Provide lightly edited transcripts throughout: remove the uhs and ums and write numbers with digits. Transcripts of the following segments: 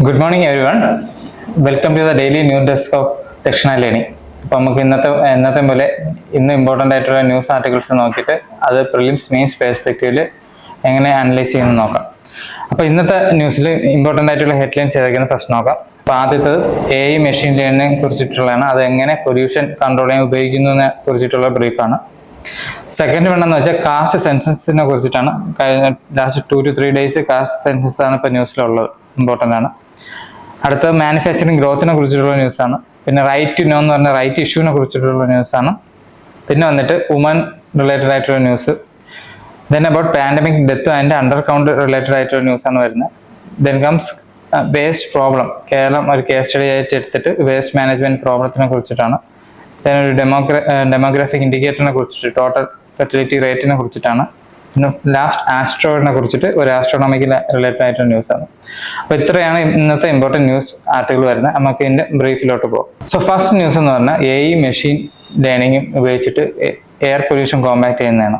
Good morning, everyone. Welcome to the daily news desk of Dakshina Learning. അപ്പോൾ നമുക്ക് ഇന്നത്തെ പോലെ ഇന്ന് ഇമ്പോർട്ടൻ്റ് ആയിട്ടുള്ള ന്യൂസ് ആർട്ടിക്കിൾസ് നോക്കിയിട്ട് അത് പ്രിലിംസ് മെയിൻസ് പെർസ്പെക്റ്റീവിൽ എങ്ങനെ അനലൈസ് ചെയ്യുന്നു നോക്കാം. അപ്പോൾ ഇന്നത്തെ ന്യൂസിൽ ഇമ്പോർട്ടൻ്റ് ആയിട്ടുള്ള ഹെഡ്ലൈൻസ് ഏതൊക്കെയാണ് ഫസ്റ്റ് നോക്കാം. അപ്പോൾ ആദ്യത്തത് AI മെഷീൻ ലേണിംഗിനെ കുറിച്ചിട്ടുള്ളതാണ്. അത് എങ്ങനെ പൊല്യൂഷൻ കൺട്രോൾ ചെയ്യാൻ ഉപയോഗിക്കുന്നതിനെ കുറിച്ചിട്ടുള്ള ബ്രീഫാണ്. സെക്കൻഡ് വേണമെന്ന് വെച്ചാൽ കാസ്റ്റ് സെൻസസിനെ കുറിച്ചിട്ടാണ്. കഴിഞ്ഞ last 2 to 3 days cast census ആണ് ഇപ്പോൾ ന്യൂസിലുള്ളത്, ഇമ്പോർട്ടൻ്റ് ആണ്. അടുത്ത മാനുഫാക്ചറിങ് ഗ്രോത്തിനെ കുറിച്ചിട്ടുള്ള ന്യൂസാണ്. പിന്നെ റൈറ്റ് ടു നോ എന്ന് പറഞ്ഞ റൈറ്റ് ഇഷ്യൂവിനെ കുറിച്ചിട്ടുള്ള ന്യൂസാണ്. പിന്നെ വന്നിട്ട് വുമൻ റിലേറ്റഡ് ആയിട്ടുള്ള news. Then about pandemic death and under count related ആയിട്ടുള്ള ന്യൂസാണ് വരുന്നത്. Then comes waste problem. Keralam ഒരു കേസ് സ്റ്റഡി ആയിട്ട് എടുത്തിട്ട് വേസ്റ്റ് മാനേജ്മെന്റ് പ്രോബ്ലത്തിനെ കുറിച്ചിട്ടാണ്. ദെൻ ഒരു ഡെമോഗ്രാഫിക് ഇൻഡിക്കേറ്ററിനെ കുറിച്ചിട്ട്, ടോട്ടൽ ഫെർട്ടിലിറ്റി റേറ്റിനെ കുറിച്ചിട്ടാണ്. പിന്നെ ലാസ്റ്റ് ആസ്ട്രോയിഡിനെ കുറിച്ചിട്ട് ഒരു ആസ്ട്രോണമിക്കൽ റിലേറ്റഡ് ആയിട്ടുള്ള ന്യൂസാണ്. അപ്പോൾ ഇത്രയാണ് ഇന്നത്തെ ഇമ്പോർട്ടൻറ്റ് ന്യൂസ് ആർട്ടിക്കിൾ വരുന്നത്. നമുക്ക് ഇതിൻ്റെ ബ്രീഫിലോട്ട് പോകാം. സോ ഫസ്റ്റ് ന്യൂസ് എന്ന് പറഞ്ഞാൽ AI മെഷീൻ ലേണിംഗ് ഉപയോഗിച്ചിട്ട് എയർ പൊല്യൂഷൻ കോമ്പാക്ട് ചെയ്യുന്നതാണ്.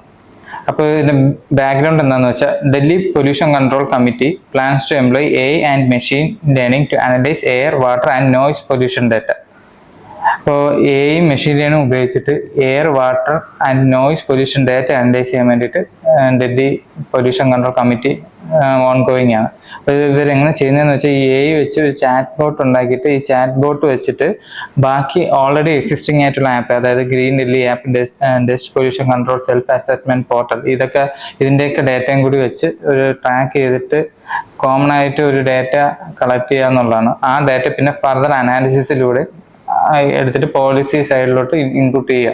അപ്പോൾ ഇതിൻ്റെ ബാക്ക്ഗ്രൗണ്ട് എന്താണെന്ന് വെച്ചാൽ, Delhi pollution control committee plans to employ AI and machine learning to analyse air, water and noise pollution data. അപ്പോൾ AI മെഷീൻ ലേണിംഗ് ഉപയോഗിച്ചിട്ട് air, water and noise pollution data analyse ചെയ്യാൻ വേണ്ടിയിട്ട് Delhi pollution control committee ongoing ആണ്. അപ്പോൾ ഇവരെങ്ങനെ ചെയ്യുന്നതെന്ന് വെച്ചാൽ, ഈ AI വെച്ച് ഒരു ചാറ്റ് ബോട്ട് ഉണ്ടാക്കിയിട്ട് ഈ ചാറ്റ് ബോട്ട് വെച്ചിട്ട് ബാക്കി ഓൾറെഡി എക്സിസ്റ്റിംഗ് ആയിട്ടുള്ള ആപ്പ്, അതായത് green Delhi app, dust pollution control, self assessment portal, ഇതിൻ്റെയൊക്കെ ഡാറ്റയും കൂടി വെച്ച് ഒരു ട്രാക്ക് ചെയ്തിട്ട് കോമൺ ആയിട്ട് ഒരു ഡാറ്റ കളക്ട് ചെയ്യുക എന്നുള്ളതാണ്. ആ ഡാറ്റ പിന്നെ ഫർദർ അനാലിസിസിലൂടെ എടുത്തിട്ട് പോളിസി സൈഡിലോട്ട് ഇൻപുട്ട് ചെയ്യുക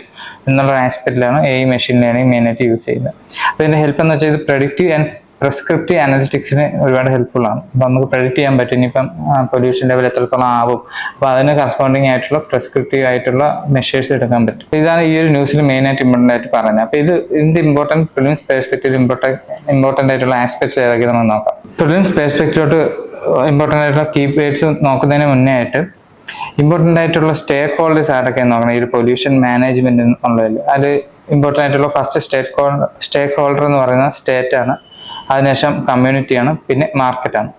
എന്നുള്ള ആസ്പെക്റ്റിലാണ് AI മെഷീൻ ലേണിംഗ് മെയിനായിട്ട് യൂസ് ചെയ്യുന്നത്. അപ്പോൾ ഇതിൻ്റെ ഹെൽപ്പ് എന്ന് വെച്ചാൽ, ഇത് പ്രഡിക്റ്റീവ് ആൻഡ് പ്രിസ്ക്രിപ്റ്റീവ് അനലിറ്റിക്സിന് ഒരുപാട് ഹെൽപ്ഫുൾ ആണ്. അപ്പോൾ നമുക്ക് പ്രഡിക്റ്റ് ചെയ്യാൻ പറ്റും ഇനിയിപ്പം പൊല്യൂഷൻ ലെവൽ എത്രത്തോളം ആവും. അപ്പോൾ അതിന് കറസ്പോണ്ടിങ് ആയിട്ടുള്ള പ്രിസ്ക്രിപ്റ്റീവ് ആയിട്ടുള്ള മെഷേഴ്സ് എടുക്കാൻ പറ്റും. ഇതാണ് ഈ ഒരു ന്യൂസിൽ മെയിനായിട്ട് ഇമ്പോർട്ടൻ്റ് ആയിട്ട് പറയുന്നത്. അപ്പോൾ ഇതിൻ്റെ ഇമ്പോർട്ടൻറ്റ് പ്രിലിംസ് പെർസ്പെക്റ്റീവ് ഇമ്പോർട്ടൻ്റ് ആയിട്ടുള്ള ആസ്പെക്ട്സ് ഏതൊക്കെ നമുക്ക് നോക്കാം. പ്രിലിംസ് പെർസ്പെക്റ്റീവിലോട്ട് ഇമ്പോർട്ടൻ്റ് ആയിട്ടുള്ള കീ വേർഡ്സ് നോക്കുന്നതിന് മുന്നേ ആയിട്ട് ഇമ്പോർട്ടൻ്റ് ആയിട്ടുള്ള സ്റ്റേക്ക് ഹോൾഡേഴ്സ് ആരൊക്കെയാണ് നോക്കണം ഈ ഒരു പൊല്യൂഷൻ മാനേജ്മെന്റ് എന്നുള്ളതിൽ. അത് ഇമ്പോർട്ടൻ്റ് ആയിട്ടുള്ള ഫസ്റ്റ് സ്റ്റേക്ക് ഹോൾഡർ എന്ന് പറയുന്നത് സ്റ്റേറ്റ് ആണ്, അതിനുശേഷം കമ്മ്യൂണിറ്റിയാണ്, പിന്നെ മാർക്കറ്റാണ്.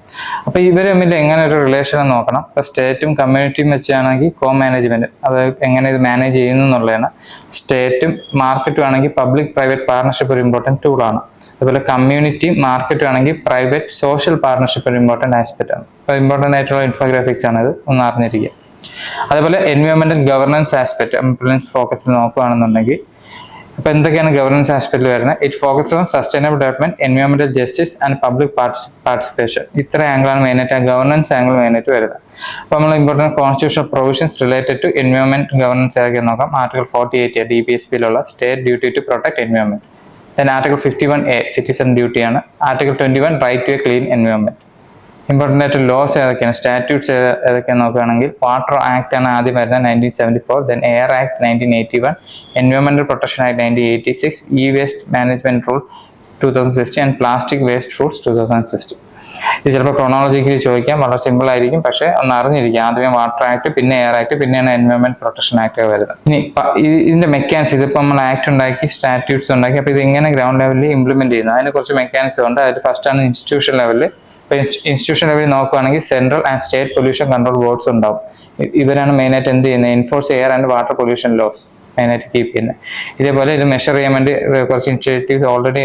അപ്പോൾ ഇവർ തമ്മിൽ എങ്ങനെ ഒരു റിലേഷൻ നോക്കണം. ഇപ്പോൾ സ്റ്റേറ്റും കമ്മ്യൂണിറ്റിയും വെച്ചാണെങ്കിൽ കോ മാനേജ്മെന്റ്, അത് എങ്ങനെ ഇത് മാനേജ് ചെയ്യുന്നു എന്നുള്ളതാണ്. സ്റ്റേറ്റും മാർക്കറ്റും ആണെങ്കിൽ പബ്ലിക് പ്രൈവറ്റ് പാർട്ണർഷിപ്പ് ഒരു ഇമ്പോർട്ടൻറ്റ് ടൂളാണ്. അതുപോലെ കമ്മ്യൂണിറ്റി മാർക്കറ്റും ആണെങ്കിൽ പ്രൈവറ്റ് സോഷ്യൽ പാർട്ണർഷിപ്പ് ഒരു ഇമ്പോർട്ടൻറ്റ് ആസ്പെക്റ്റ് ആണ്. അപ്പോൾ ഇമ്പോർട്ടൻ്റ് ആയിട്ടുള്ള ഇൻഫോഗ്രാഫിക്സ് ആണ് ഇത്, ഒന്ന് അറിഞ്ഞിരിക്കുക. അതേപോലെ എൻവയോൺമെന്റൽ ഗവർണൻസ് ആസ്പെക്ട് ഫോക്കസിൽ നോക്കുകയാണെന്നുണ്ടെങ്കിൽ, അപ്പോൾ എന്തൊക്കെയാണ് ഗവർണൻസ് ആസ്പെക്റ്റിൽ വരുന്നത്? It focus on sustainable development, എൻവയോൺമെന്റൽ ജസ്റ്റിസ് ആൻഡ് പബ്ലിക് പാർട്ടിസിപ്പേഷൻ. ഇത്ര ആംഗിളാണ് മെയിനായിട്ട് ഗവർണൻസ് ആംഗിൾ മെയിനായിട്ട് വരുന്നത്. അപ്പോൾ നമ്മൾ important constitutional provisions related to environment governance ഏതൊക്കെ നോക്കാം. ആർട്ടിക്കിൾ 48 DPSPയിലുള്ള state duty to protect environment. Then article 51A citizen ഡ്യൂട്ടിയാണ്. Article 21 right to a clean environment. Important ആയിട്ട് ലോസ് ഏതൊക്കെയാണ്, സ്റ്റാറ്റ്യൂട്ട്സ് ഏതൊക്കെയാണ് നോക്കുകയാണെങ്കിൽ, വാട്ടർ ആക്ട് ആണ് ആദ്യം വരുന്നത് 1974, then air act 1981, എൻവയോൺമെന്റൽ protection act 1986, E waste management rule 2016 and plastic waste rules 2016. ഇത് ചിലപ്പോൾ ക്രോണോളജിക്കലി ചോദിക്കാം, വളരെ സിമ്പിൾ ആയിരിക്കും, പക്ഷേ ഒന്ന് അറിഞ്ഞിരിക്കുക. ആദ്യമേ വാട്ടർ ആക്ട്, പിന്നെ എയർ ആക്ട്, പിന്നെയാണ് എൻവയോൺമെന്റ് പ്രൊട്ടക്ഷൻ ആക്ട് വരുന്നത്. ഇനി ഇതിന്റെ മെക്കാനിസം, ഇതിപ്പോൾ നമ്മൾ ആക്ട് ഉണ്ടാക്കി, സ്റ്റാറ്റ്യൂട്ട്സ് ഉണ്ടാക്കി, അപ്പോൾ ഇത് എങ്ങനെ ഗ്രൗണ്ട് ലെവലിൽ ഇംപ്ലിമെന്റ് ചെയ്യുന്നത്, അതിന് കുറച്ച് മെക്കാനിസം ഉണ്ട്. അതിൽ ഫസ്റ്റ് ആണ് ഇൻസ്റ്റിറ്റ്യൂഷൻ ലെവലിൽ. ഇപ്പോൾ ഇൻസ്റ്റിറ്റ്യൂഷൻ ലെവലിൽ നോക്കുകയാണെങ്കിൽ central and state pollution control boards ഉണ്ടാവും. ഇവരാണ് മെയിനായിട്ട് എന്ത് ചെയ്യുന്നത്, enforce air and water pollution laws മെയിനായിട്ട് കീപ്പ് ചെയ്യുന്നത്. ഇതേപോലെ ഇത് മെഷർ ചെയ്യാൻ വേണ്ടി കുറച്ച് ഇനിഷ്യേറ്റീവ്സ് ഓൾറെഡി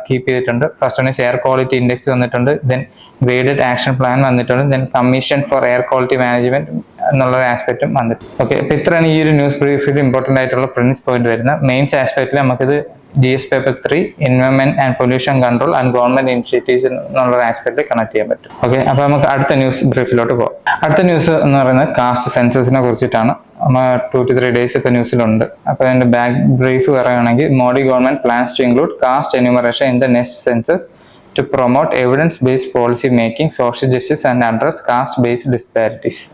കീപ്പ് ചെയ്തിട്ടുണ്ട്. First one air quality index വന്നിട്ടുണ്ട്, ദെൻ ഗ്രേഡഡ് ആക്ഷൻ പ്ലാൻ വന്നിട്ടുണ്ട്, then commission for air quality management എന്നുള്ള ആസ്പെക്റ്റും വന്നിട്ടുണ്ട്. ഓക്കെ, അപ്പോൾ ഇത്രയാണ് ഈ ഒരു ന്യൂസ് ബ്രീഫിൽ ഇമ്പോർട്ടൻ്റ് ആയിട്ടുള്ള പ്രിൻസ് പോയിന്റ് വരുന്നത്. മെയിൻസ് ആസ്പെക്റ്റിൽ നമുക്കിത് GS paper 3 environment and pollution control and government initiatives എന്നുള്ള ആസ്പെക്റ്റിൽ കണക്ട് ചെയ്യാൻ പറ്റും. ഓക്കെ, അപ്പോൾ നമുക്ക് അടുത്ത ന്യൂസ് ബ്രീഫിലോട്ട് പോകാം. അടുത്ത ന്യൂസ് എന്ന് പറയുന്നത് കാസ്റ്റ് സെൻസസിനെ കുറിച്ചിട്ടാണ്. 2 to 3 days ഇപ്പോൾ ന്യൂസിലുണ്ട്. അപ്പോൾ അതിന്റെ ബാക്ക് ബ്രീഫ് പറയുകയാണെങ്കിൽ, Modi government plans to include caste enumeration in the next census to promote evidence based policy making, social justice and address caste based disparities.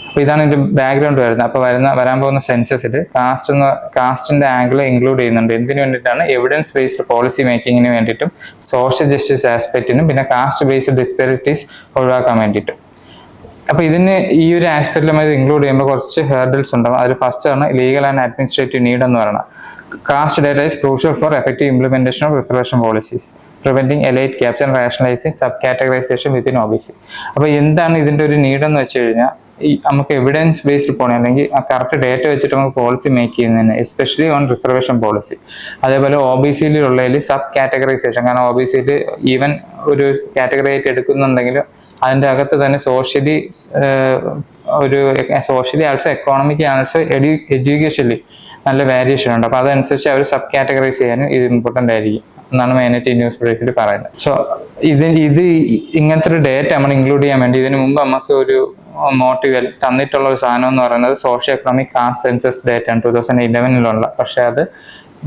അപ്പോൾ ഇതാണ് ഇതിന്റെ ബാക്ക്ഗ്രൗണ്ട് വരുന്നത്. അപ്പോൾ വരാൻ പോകുന്ന സെൻസസിൽ കാസ്റ്റിന്റെ ആംഗിൾ ഇൻക്ലൂഡ് ചെയ്യുന്നുണ്ട്. എന്തിനു വേണ്ടിയിട്ടാണ്? എവിഡൻസ് ബേസ്ഡ് പോളിസി മേക്കിങ്ങിന് വേണ്ടിയിട്ടും സോഷ്യൽ ജസ്റ്റിസ് ആസ്പെക്റ്റിനും പിന്നെ കാസ്റ്റ് ബേസ്ഡ് ഡിസ്പാരിറ്റീസ് ഒഴിവാക്കാൻ വേണ്ടിയിട്ടും. അപ്പോൾ ഇതിന് ഈ ഒരു ആസ്പെക്റ്റിൽ നമ്മൾ ഇത് ഇൻക്ലൂഡ് ചെയ്യുമ്പോൾ കുറച്ച് ഹേർഡിൽസ് ഉണ്ടാവും. അതിൽ ഫസ്റ്റ് ആണ് ലീഗൽ ആൻഡ് അഡ്മിനിസ്ട്രേറ്റീവ് നീഡ് എന്ന് പറയുന്നത്. Caste data is crucial for effective implementation of reservation policies, preventing elite gaps and rationalizing subcategorization within OBC. അപ്പോൾ എന്താണ് ഇതിൻ്റെ ഒരു നീഡ് എന്ന് വെച്ച് കഴിഞ്ഞാൽ നമുക്ക് എവിഡൻസ് ബേസ്ഡ് പോകണം, അല്ലെങ്കിൽ ആ കറക്റ്റ് ഡേറ്റ വെച്ചിട്ട് നമുക്ക് പോളിസി മേക്ക് ചെയ്യുന്നതിന്, എസ്പെഷ്യലി ഓൺ റിസർവേഷൻ പോളിസി. അതേപോലെ OBC-യിലുള്ളതിൽ സബ് കാറ്റഗറൈസേഷൻ, കാരണം OBC-യിൽ ഈവൻ ഒരു കാറ്റഗറി ആയിട്ട് എടുക്കുന്നുണ്ടെങ്കിലും അതിൻ്റെ അകത്ത് തന്നെ സോഷ്യലി ആൾസോ എക്കോണമിക് ആൾസോ എഡ്യൂക്കേഷനിൽ നല്ല വേരിയേഷൻ ഉണ്ട്. അപ്പോൾ അതനുസരിച്ച് അവർ സബ് കാറ്റഗറൈസ് ചെയ്യാനും ഇത് ഇമ്പോർട്ടൻ്റ് ആയിരിക്കും എന്നാണ് മെയിനായിട്ട് ഈ ന്യൂസ് ബ്രീഫിൽ പറയുന്നത്. സോ ഇത് ഇങ്ങനത്തെ ഒരു ഡേറ്റ നമ്മൾ ഇൻക്ലൂഡ് ചെയ്യാൻ വേണ്ടി ഇതിനു മുമ്പ് നമുക്ക് ഒരു മോട്ടീവ് തന്നിട്ടുള്ള ഒരു സാധനം എന്ന് പറയുന്നത് socio economic cast census data ആണ് 2011 പക്ഷെ അത്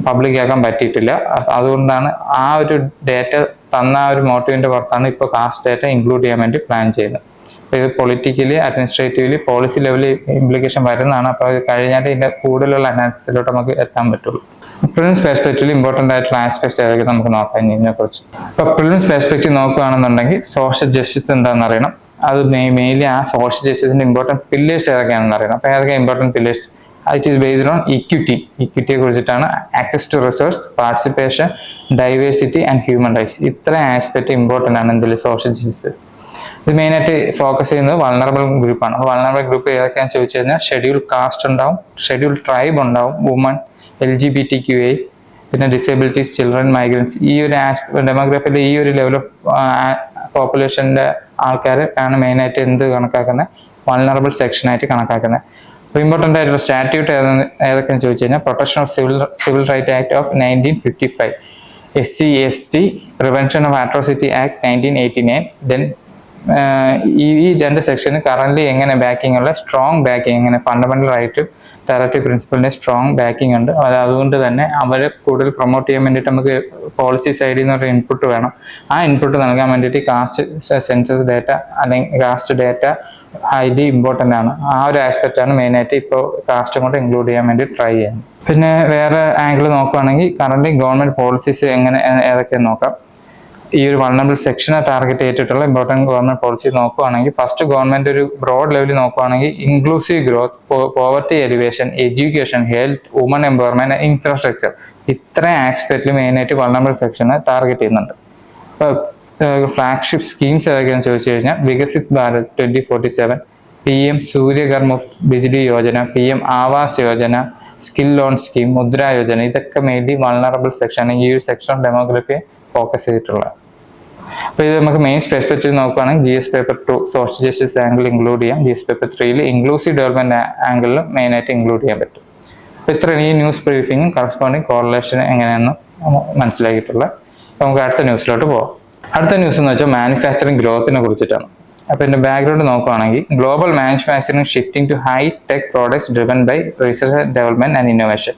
പബ്ലിക് ആക്കാൻ പറ്റിയിട്ടില്ല. അതുകൊണ്ടാണ് ആ ഒരു ഡേറ്റ തന്ന ആ ഒരു മോട്ടീവിന്റെ പുറത്താണ് ഇപ്പോൾ കാസ്റ്റ് ഡേറ്റ ഇൻക്ലൂഡ് ചെയ്യാൻ വേണ്ടി പ്ലാൻ ചെയ്യുന്നത്. അപ്പോൾ ഇത് പൊളിറ്റിക്കലി, അഡ്മിനിസ്ട്രേറ്റീവ്ലി, പോളിസി ലെവലിൽ ഇംപ്ലിക്കേഷൻ വരുന്നതാണ്. അപ്പോൾ അത് കഴിഞ്ഞാൽ ഇതിന്റെ കൂടുതലുള്ള അനാലിസിസിലോട്ട് നമുക്ക് എത്താൻ പറ്റുള്ളൂ. പ്രിലിംസ് പെർസ്പെക്റ്റീവിൽ ഇമ്പോർട്ടൻ്റ് ആയിട്ടുള്ള ആസ്പെക്ട്സ് ഏതൊക്കെ നമുക്ക് നോക്കാം ഇതിനെക്കുറിച്ച്. ഇപ്പോൾ പ്രിലിംസ് പെർസ്പെക്റ്റീവ് നോക്കുകയാണെന്നുണ്ടെങ്കിൽ സോഷ്യൽ ജസ്റ്റിസ് എന്താണെന്ന് അറിയണം. അത് മെയിൻലി ആ സോഷ്യൽ ജസ്റ്റിസിന്റെ ഇമ്പോർട്ടൻറ്റ് പില്ലേഴ്സ് ഏതൊക്കെയാണെന്ന് അറിയണം. അപ്പോൾ ഏതൊക്കെ important pillars? It is based on ഇക്വിറ്റിയെ കുറിച്ചിട്ടാണ്. Access to resource, participation, diversity and human rights. ഇത്ര ആസ്പെക്ട് ഇമ്പോർട്ടൻ്റ് ആണ് ഇതിൽ സോഷ്യൽ ജസ്റ്റിസ്. ഇത് മെയിനായിട്ട് ഫോക്കസ് ചെയ്യുന്നത് വൾണറബിൾ ഗ്രൂപ്പാണ്. അപ്പോൾ വൾണറബിൾ ഗ്രൂപ്പ് ഏതൊക്കെയാണെന്ന് ചോദിച്ചു കഴിഞ്ഞാൽ ഷെഡ്യൂൾ കാസ്റ്റ് ഉണ്ടാവും, ഷെഡ്യൂൾ ട്രൈബ് ഉണ്ടാവും, വുമൺ, LGBTQI, പിന്നെ ഡിസേബിലിറ്റീസ്, ചിൽഡ്രൻ, മൈഗ്രൻസ്. ഈ ഒരു ഡെമോഗ്രാഫിയിൽ ഈ ഒരു ലെവൽ ഓഫ് പോപ്പുലേഷൻ്റെ ആൾക്കാർ ആണ് മെയിനായിട്ട് എന്ത് കണക്കാക്കുന്നത്, വൾണറബിൾ സെക്ഷനായിട്ട് കണക്കാക്കുന്നത്. അപ്പോൾ ഇമ്പോർട്ടൻ്റ് ആയിട്ടുള്ള സ്റ്റാറ്റ്യൂട്ട് ഏതൊക്കെയെന്ന് ചോദിച്ചു കഴിഞ്ഞാൽ protection of civil right act of 1955, SC/ST prevention of atrocity act 1989. Then ഈ രണ്ട് സെക്ഷന് കറന്റ് എങ്ങനെ ബാക്കിംഗ് ഉള്ള സ്ട്രോങ് ബാക്കിംഗ്, എങ്ങനെ ഫണ്ടമെന്റൽ റൈറ്റും ഡയറക്റ്റീവ് പ്രിൻസിപ്പലിന്റെ സ്ട്രോങ് ബാക്കിംഗ് ഉണ്ട്. അതുകൊണ്ട് തന്നെ അവരെ കൂടുതൽ പ്രൊമോട്ട് ചെയ്യാൻ വേണ്ടിയിട്ട് നമുക്ക് പോളിസി സൈഡിൽ നിന്ന് ഒരു ഇൻപുട്ട് വേണം. ആ ഇൻപുട്ട് നൽകാൻ വേണ്ടിയിട്ട് കാസ്റ്റ് സെൻസസ് ഡേറ്റ അല്ലെങ്കിൽ കാസ്റ്റ് ഡേറ്റ ഹൈലി ഇമ്പോർട്ടൻ്റ് ആണ്. ആ ഒരു ആസ്പെക്റ്റ് ആണ് മെയിനായിട്ട് ഇപ്പോൾ കാസ്റ്റും കൊണ്ട് ഇൻക്ലൂഡ് ചെയ്യാൻ വേണ്ടി ട്രൈ ചെയ്യാൻ. പിന്നെ വേറെ ആംഗിൾ നോക്കുകയാണെങ്കിൽ കറന്റ് ഗവൺമെന്റ് പോളിസീസ് എങ്ങനെ ഏതൊക്കെയെന്ന് നോക്കാം. ഈ ഒരു വൾണറബിൾ സെക്ഷനെ ടാർഗറ്റ് ചെയ്തിട്ടുള്ള ഇമ്പോർട്ടൻറ്റ് ഗവൺമെന്റ് പോളിസി നോക്കുകയാണെങ്കിൽ ഫസ്റ്റ് ഗവൺമെന്റ് ഒരു ബ്രോഡ് ലെവലിൽ നോക്കുകയാണെങ്കിൽ inclusive growth, poverty alleviation, education, health, woman empowerment, infrastructure, ഇത്ര ആസ്പെക്റ്റിൽ മെയിനായിട്ട് വൾണറബിൾ സെക്ഷനെ ടാർഗറ്റ് ചെയ്യുന്നുണ്ട്. ഫ്ലാഗ്ഷിപ്പ് സ്കീംസ് ഏതൊക്കെയാണെന്ന് ചോദിച്ചു കഴിഞ്ഞാൽ Viksit Bharat 2047, PM Suryaghar Muft Bijli Yojana, PM Awas Yojana, skill loan scheme, Mudra Yojana, ഇതൊക്കെ മെയിൻലി വൾണറബിൾ സെക്ഷൻ, ഈ ഒരു സെക്ഷൻ ഓഫ് ഡെമോഗ്രഫിയെ ഫോക്കസ് ചെയ്തിട്ടുള്ളത്. അപ്പോൾ ഇത് നമുക്ക് മെയിൻ പെർസ്പെക്റ്റീവ് നോക്കുകയാണെങ്കിൽ GS paper 2 social justice angle include ചെയ്യാം. GS പേപ്പർ 3 ഇൻക്ലൂസീവ് ഡെവലപ്മെന്റ് ആംഗിളിൽ മെയിനായിട്ട് ഇൻക്ലൂഡ് ചെയ്യാൻ പറ്റും. അപ്പോൾ ഇത്രയും ഈ ന്യൂസ് ബ്രീഫിങ്ങും കറസ്പോണ്ടിങ് കോറിലേഷൻ എങ്ങനെയാണെന്ന് മനസ്സിലാക്കിയിട്ടുള്ളത്. നമുക്ക് അടുത്ത ന്യൂസിലോട്ട് പോകാം. അടുത്ത ന്യൂസ് എന്ന് വെച്ചാൽ മാനുഫാക്ചറിങ് ഗ്രോത്തിനെ കുറിച്ചിട്ടാണ്. അപ്പോൾ ഇതിന്റെ ബാക്ക്ഗ്രൗണ്ട് നോക്കുകയാണെങ്കിൽ global manufacturing shifting to high tech products driven by research development and innovation.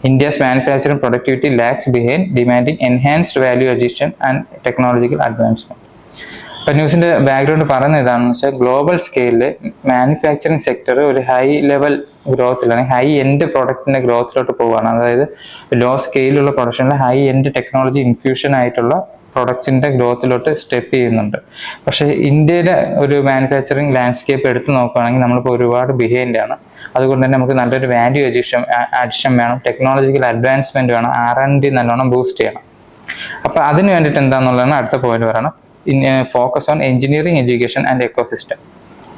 India's manufacturing productivity lags behind, demanding enhanced value addition and technological advancement. അപ്പോൾ ന്യൂസിന്റെ ബാക്ക്ഗ്രൗണ്ട് പറയുന്നത് എന്താണെന്ന് വെച്ചാൽ ഗ്ലോബൽ സ്കെയിലിൽ മാനുഫാക്ചറിങ് സെക്ടർ ഒരു ഹൈ ലെവൽ ഗ്രോത്തിൽ അല്ലെങ്കിൽ high end പ്രൊഡക്റ്റിന്റെ ഗ്രോത്തിലോട്ട് പോവുകയാണ്. അതായത് ലോ സ്കെയിലുള്ള പ്രൊഡക്ഷനിൽ ഹൈ എൻഡ് ടെക്നോളജി ഇൻഫ്യൂഷൻ ആയിട്ടുള്ള പ്രൊഡക്ട്സിന്റെ ഗ്രോത്തിലോട്ട് സ്റ്റെപ്പ് ചെയ്യുന്നുണ്ട്. പക്ഷേ ഇന്ത്യയിലെ ഒരു മാനുഫാക്ചറിങ് ലാൻഡ്സ്കേപ്പ് എടുത്ത് നോക്കുകയാണെങ്കിൽ നമ്മളിപ്പോൾ ഒരുപാട് ബിഹൈൻഡ് ആണ്. അതുകൊണ്ട് തന്നെ നമുക്ക് നല്ലൊരു വാല്യൂ അഡിഷൻ വേണം, ടെക്നോളജിക്കൽ അഡ്വാൻസ്മെന്റ് വേണം, R&D നല്ലോണം ബൂസ്റ്റ് ചെയ്യണം. അപ്പോൾ അതിന് വേണ്ടിയിട്ട് എന്താണെന്നുള്ളതാണ് അടുത്ത പോയിന്റ് പറയണം. Focus on engineering education and ecosystem.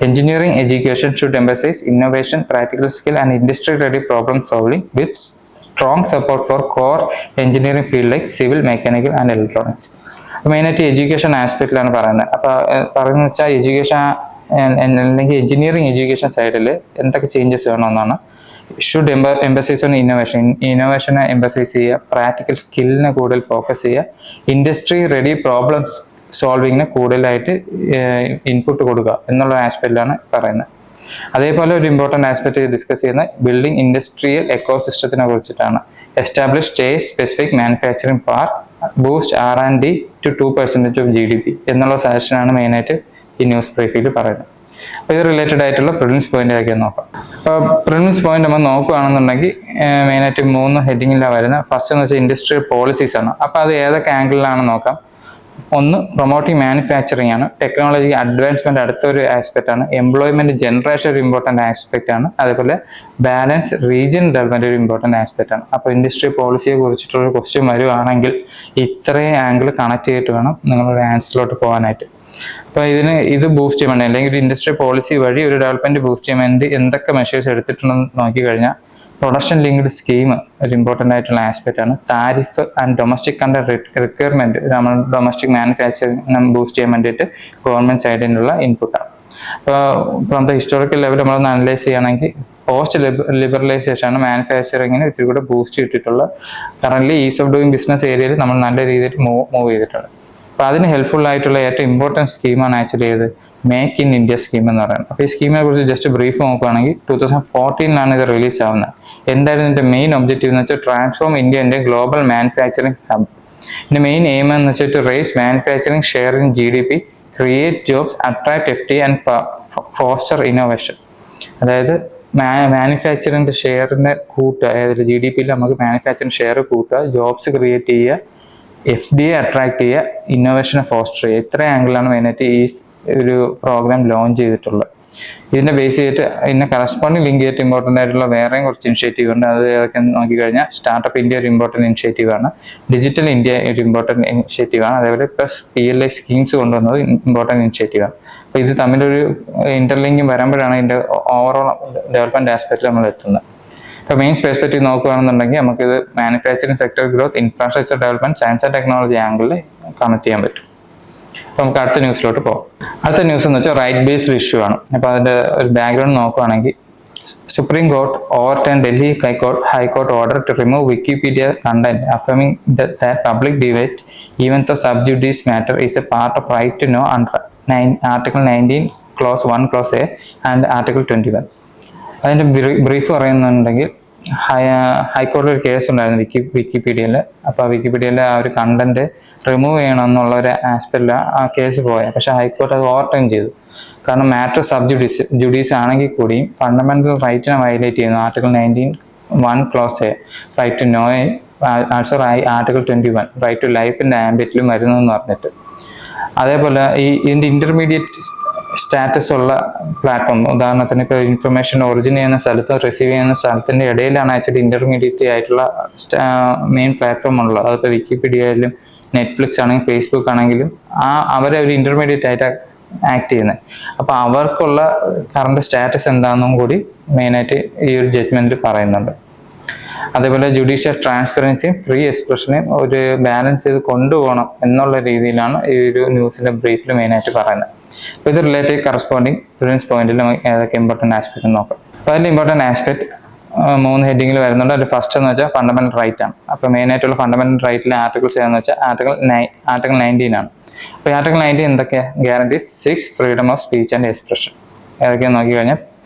Engineering education should emphasize innovation, practical skill and industry-ready problem solving with strong support for core engineering field like civil, mechanical and electronics. മെയിനായിട്ട് education ആസ്പെക്റ്റിലാണ് പറയുന്നത്. അപ്പോൾ പറയുന്നത് വെച്ചാൽ education അല്ലെങ്കിൽ engineering education സൈഡിൽ എന്തൊക്കെ changes വേണമെന്നാണ്. Should emphasises on ഇന്നോവേഷനെ emphasises ചെയ്യുക, പ്രാക്ടിക്കൽ സ്കില്ലിനെ കൂടുതൽ ഫോക്കസ് ചെയ്യുക, ഇൻഡസ്ട്രി റെഡി പ്രോബ്ലംസ് സോൾവിങ്ങിന് കൂടുതലായിട്ട് ഇൻപുട്ട് കൊടുക്കുക എന്നുള്ള ആസ്പെക്റ്റിലാണ് പറയുന്നത്. അതേപോലെ ഒരു ഇമ്പോർട്ടൻറ്റ് ആസ്പെക്റ്റ് ഡിസ്കസ് ചെയ്യുന്ന ബിൽഡിംഗ് ഇൻഡസ്ട്രിയൽ എക്കോസിസ്റ്റത്തിനെ കുറിച്ചിട്ടാണ്. Establish state specific manufacturing park, boost R&D to 2% of GDP എന്നുള്ള സജഷനാണ് മെയിനായിട്ട് ഈ ന്യൂസ് ബ്രീഫിൽ പറയുന്നത്. അപ്പോൾ ഇത് റിലേറ്റഡ് ആയിട്ടുള്ള പ്രിലിംസ് പോയിന്റ് ആക്കി നോക്കാം. അപ്പോൾ പ്രിലിംസ് പോയിന്റ് നമ്മൾ നോക്കുകയാണെന്നുണ്ടെങ്കിൽ മെയിനായിട്ട് 3 ഹെഡിങ്ങിലാണ് വരുന്നത്. ഫസ്റ്റ് എന്ന് വെച്ചാൽ ഇൻഡസ്ട്രിയൽ പോളിസീസ് ആണ്. അപ്പോൾ അത് ഏതൊക്കെ ആംഗിളിലാണ് നോക്കാം. ഒന്ന് പ്രൊമോട്ടിങ് മാനുഫാക്ചറിങ് ആണ്, ടെക്നോളജി അഡ്വാൻസ്മെന്റ് അടുത്തൊരു ആസ്പെക്ട് ആണ്, എംപ്ലോയ്മെന്റ് ജനറേഷൻ ഒരു ഇമ്പോർട്ടന്റ് ആസ്പെക്ട് ആണ്, അതേപോലെ ബാലൻസ് റീജിയൻ ഡെവലപ്മെന്റ് ഒരു ഇമ്പോർട്ടന്റ് ആസ്പെക്ട് ആണ്. അപ്പോൾ ഇൻഡസ്ട്രി പോളിസിയെ കുറിച്ചിട്ടുള്ള ക്വസ്റ്റ്യൻ വരുവാണെങ്കിൽ ഇത്രയും ആംഗിൾ കണക്ട് ചെയ്തിട്ട് വേണം നിങ്ങളുടെ ആൻസറിലോട്ട് പോകാനായിട്ട്. അപ്പോൾ ഇത് ബൂസ്റ്റ് ചെയ്യാൻ വേണ്ടി അല്ലെങ്കിൽ ഒരു ഇൻഡസ്ട്രി പോളിസി വഴി ഒരു ഡെവലപ്മെന്റ് ബൂസ്റ്റ് ചെയ്യാൻ വേണ്ടി എന്തൊക്കെ മെഷേഴ്സ് എടുത്തിട്ടുണ്ടെന്ന് നോക്കിക്കഴിഞ്ഞാൽ പ്രൊഡക്ഷൻ ലിങ്ക്ഡ് സ്കീം ഒരു ഇമ്പോർട്ടൻ്റ് ആയിട്ടുള്ള ആസ്പെക്ട് ആണ്. Tariff and domestic content requirement നമ്മൾ ഡൊമസ്റ്റിക് മാനുഫാക്ചറിങ് ബൂസ്റ്റ് ചെയ്യാൻ വേണ്ടിയിട്ട് ഗവൺമെന്റ് സൈഡിൽ നിന്നുള്ള ഇൻപുട്ടാണ്. അപ്പോൾ ഫ്രം ദ ഹിസ്റ്റോറിക്കൽ ലെവൽ നമ്മളൊന്ന് അനലൈസ് ചെയ്യുകയാണെങ്കിൽ പോസ്റ്റ് ലിബറലൈസേഷൻ ആണ് മാനുഫാക്ചറിങ്ങിന് ഇത്തിരി കൂടെ ബൂസ്റ്റ് ചെയ്തിട്ടുള്ള. Current is of doing business ഏരിയയിൽ നമ്മൾ നല്ല രീതിയിൽ മൂവ് ചെയ്തിട്ടുണ്ട്. അപ്പോൾ അതിന് ഹെൽപ്ഫുൾ ആയിട്ടുള്ള ഏറ്റവും ഇമ്പോർട്ടൻറ്റ് സ്കീമാണ് ആക്ച്വലി ഏത് മേക്ക് ഇൻ ഇന്ത്യ സ്കീം എന്ന് പറയുന്നത്. അപ്പോൾ ഈ സ്കീമിനെ കുറിച്ച് ജസ്റ്റ് ബ്രീഫ് നോക്കുകയാണെങ്കിൽ 2014 ഇത് റിലീസ് ആവുന്നത്. എന്തായിരുന്നു ഇതിന്റെ മെയിൻ ഒബ്ജക്റ്റീവ് എന്ന് വെച്ചാൽ transform India global manufacturing hub. ഇതിന്റെ മെയിൻ എയിം എന്ന് വെച്ചിട്ട് raise manufacturing share in GDP, create jobs, attract FDI and foster innovation. അതായത് മാനുഫാക്ചറിന്റെ ഷെയറിനെ കൂട്ടുക, അതായത് GDPയിൽ നമുക്ക് മാനുഫാക്ചറിങ് ഷെയർ കൂട്ടുക, ജോബ്സ് ക്രിയേറ്റ് ചെയ്യുക, FDI അട്രാക്ട് ചെയ്യുക, ഇന്നോവേഷനെ ഫോസ്റ്റർ ചെയ്യുക. ഇത്ര ആംഗിളാണ് മെയിനായിട്ട് ഈ ഒരു പ്രോഗ്രാം ലോഞ്ച് ചെയ്തിട്ടുള്ളത്. ഇതിനെ ബേസ് ചെയ്തിട്ട് ഇതിനെ കറസ്പോണ്ടിങ് ലിങ്ക് ചെയ്തിട്ട് ഇമ്പോർട്ടൻ്റ് ആയിട്ടുള്ള വേറെയും കുറച്ച് ഇനിഷ്യേറ്റീവ് ഉണ്ട്. അത് ഏതൊക്കെ നോക്കിക്കഴിഞ്ഞാൽ സ്റ്റാർട്ടപ്പ് ഇന്ത്യ ഒരു ഇമ്പോർട്ടൻറ്റ് ഇനിഷ്യേറ്റീവ് ആണ്, ഡിജിറ്റൽ ഇന്ത്യ ഒരു ഇമ്പോർട്ടൻറ്റ് ഇനിഷ്യേറ്റീവ് ആണ്, അതേപോലെ പ്ലസ് PLI സ്കീംസ് കൊണ്ടുവന്നത് ഇമ്പോർട്ടൻറ്റ് ഇനിഷ്യേറ്റീവ് ആണ്. അപ്പോൾ ഇത് തമ്മിലൊരു ഇന്റർലിങ്കിങ് വരുമ്പോഴാണ് ഇതിൻ്റെ ഓവറോൾ ഡെവലപ്മെന്റ് ആസ്പെക്റ്റിൽ നമ്മൾ എത്തുന്നത്. ഇപ്പോൾ മെയിൻ പെർസ്പെക്റ്റീവ് നോക്കുകയാണെന്നുണ്ടെങ്കിൽ നമുക്കിത് manufacturing sector growth, infrastructure development, science and technology ആംഗിളിൽ കണക്ട് ചെയ്യാൻ പറ്റും. അപ്പോൾ നമുക്ക് അടുത്ത ന്യൂസിലോട്ട് പോകാം. അടുത്ത ന്യൂസ് എന്ന് വെച്ചാൽ റൈറ്റ് ബേസ്ഡ് ഇഷ്യൂ ആണ്. അപ്പോൾ അതിൻ്റെ ഒരു ബാക്ക്ഗ്രൗണ്ട് നോക്കുകയാണെങ്കിൽ supreme court overturn Delhi high court order to remove Wikipedia content affirming that public debate even though sub judice matter is a part of right to know under Article 19 Clause 1 Clause A and Article 21. അതിൻ്റെ brief പറയുന്നുണ്ടെങ്കിൽ ഹൈക്കോടതി ഒരു case ഉണ്ടായിരുന്നു വിക്കിപീഡിയയിൽ. അപ്പോൾ വിക്കിപീഡിയയിൽ ആ ഒരു content remove ചെയ്യണം എന്നുള്ള ഒരു ആസ്പെക്റ്റിൽ ആ കേസ് പോയത്. പക്ഷെ ഹൈക്കോർട്ട് അത് ഓവർടേൺ ചെയ്തു. കാരണം മാറ്റർ സബ് ജുഡീസ് ആണെങ്കിൽ കൂടിയും ഫണ്ടമെന്റൽ റൈറ്റിനെ വയലേറ്റ് ചെയ്യുന്നു. Article 19(1) Clause A right to know, also Article 21 right to ലൈഫിന്റെ ആംബിറ്റിലും വരുന്നു എന്ന് പറഞ്ഞിട്ട്. അതേപോലെ ഇതിന്റെ ഇന്റർമീഡിയറ്റ് സ്റ്റാറ്റസ് ഉള്ള പ്ലാറ്റ്ഫോം, ഉദാഹരണത്തിന് ഇപ്പോൾ ഇൻഫർമേഷൻ ഒറിജിൻ ചെയ്യുന്ന സ്ഥലത്തും റിസീവ് ചെയ്യുന്ന സ്ഥലത്തിന്റെ ഇടയിലാണ് ആക്ച്വലി ഇന്റർമീഡിയറ്റ് ആയിട്ടുള്ള മെയിൻ പ്ലാറ്റ്ഫോം ഉള്ളത്. അതിപ്പോൾ വിക്കിപീഡിയയിലും നെറ്റ്ഫ്ലിക്സ് ആണെങ്കിലും ഫേസ്ബുക്ക് ആണെങ്കിലും അവരെ ഒരു ഇന്റർമീഡിയറ്റ് ആയിട്ട് ആക്ട് ചെയ്യുന്നത്. അപ്പോൾ അവർക്കുള്ള കറണ്ട് സ്റ്റാറ്റസ് എന്താണെന്നും കൂടി മെയിനായിട്ട് ഈ ഒരു ജഡ്ജ്മെന്റിൽ പറയുന്നുണ്ട്. അതേപോലെ ജുഡീഷ്യൽ ട്രാൻസ്പെറൻസിയും ഫ്രീ എക്സ്പ്രഷനെയും ഒരു ബാലൻസ് ചെയ്ത് കൊണ്ടുപോകണം എന്നുള്ള രീതിയിലാണ് ഈ ഒരു ന്യൂസിന്റെ ബ്രീഫിൽ മെയിനായിട്ട് പറയുന്നത്. അപ്പോൾ ഇത് റിലേറ്റീവ് കറസ്പോണ്ടിങ് പ്രിഫറൻസ് പോയിന്റിൽ നമുക്ക് ഏതൊക്കെ ഇമ്പോർട്ടൻറ്റ് ആസ്പെക്ട് നോക്കാം. അപ്പോൾ അതിൽ ഇമ്പോർട്ടൻറ്റ് ആസ്പെക്ട് 3 ഹെഡിങ്ങിൽ വരുന്നുണ്ട്. അതിൽ ഫസ്റ്റ് എന്ന് വെച്ചാൽ ഫണ്ടമെന്റൽ റൈറ്റ് ആണ്. അപ്പോൾ മെയിനായിട്ടുള്ള ഫണ്ടമെന്റൽ റൈറ്റിലെ ആർട്ടിക്കിൾസ് ഏതെന്ന് വെച്ചാൽ ആർട്ടിക്കിൾ 19 ആണ്. അപ്പോൾ Article 19 എന്തൊക്കെയാണ്? Guarantees 6 freedom of speech and expression. ഏതൊക്കെയാണെന്ന് നോക്കിക്കഴിഞ്ഞാൽ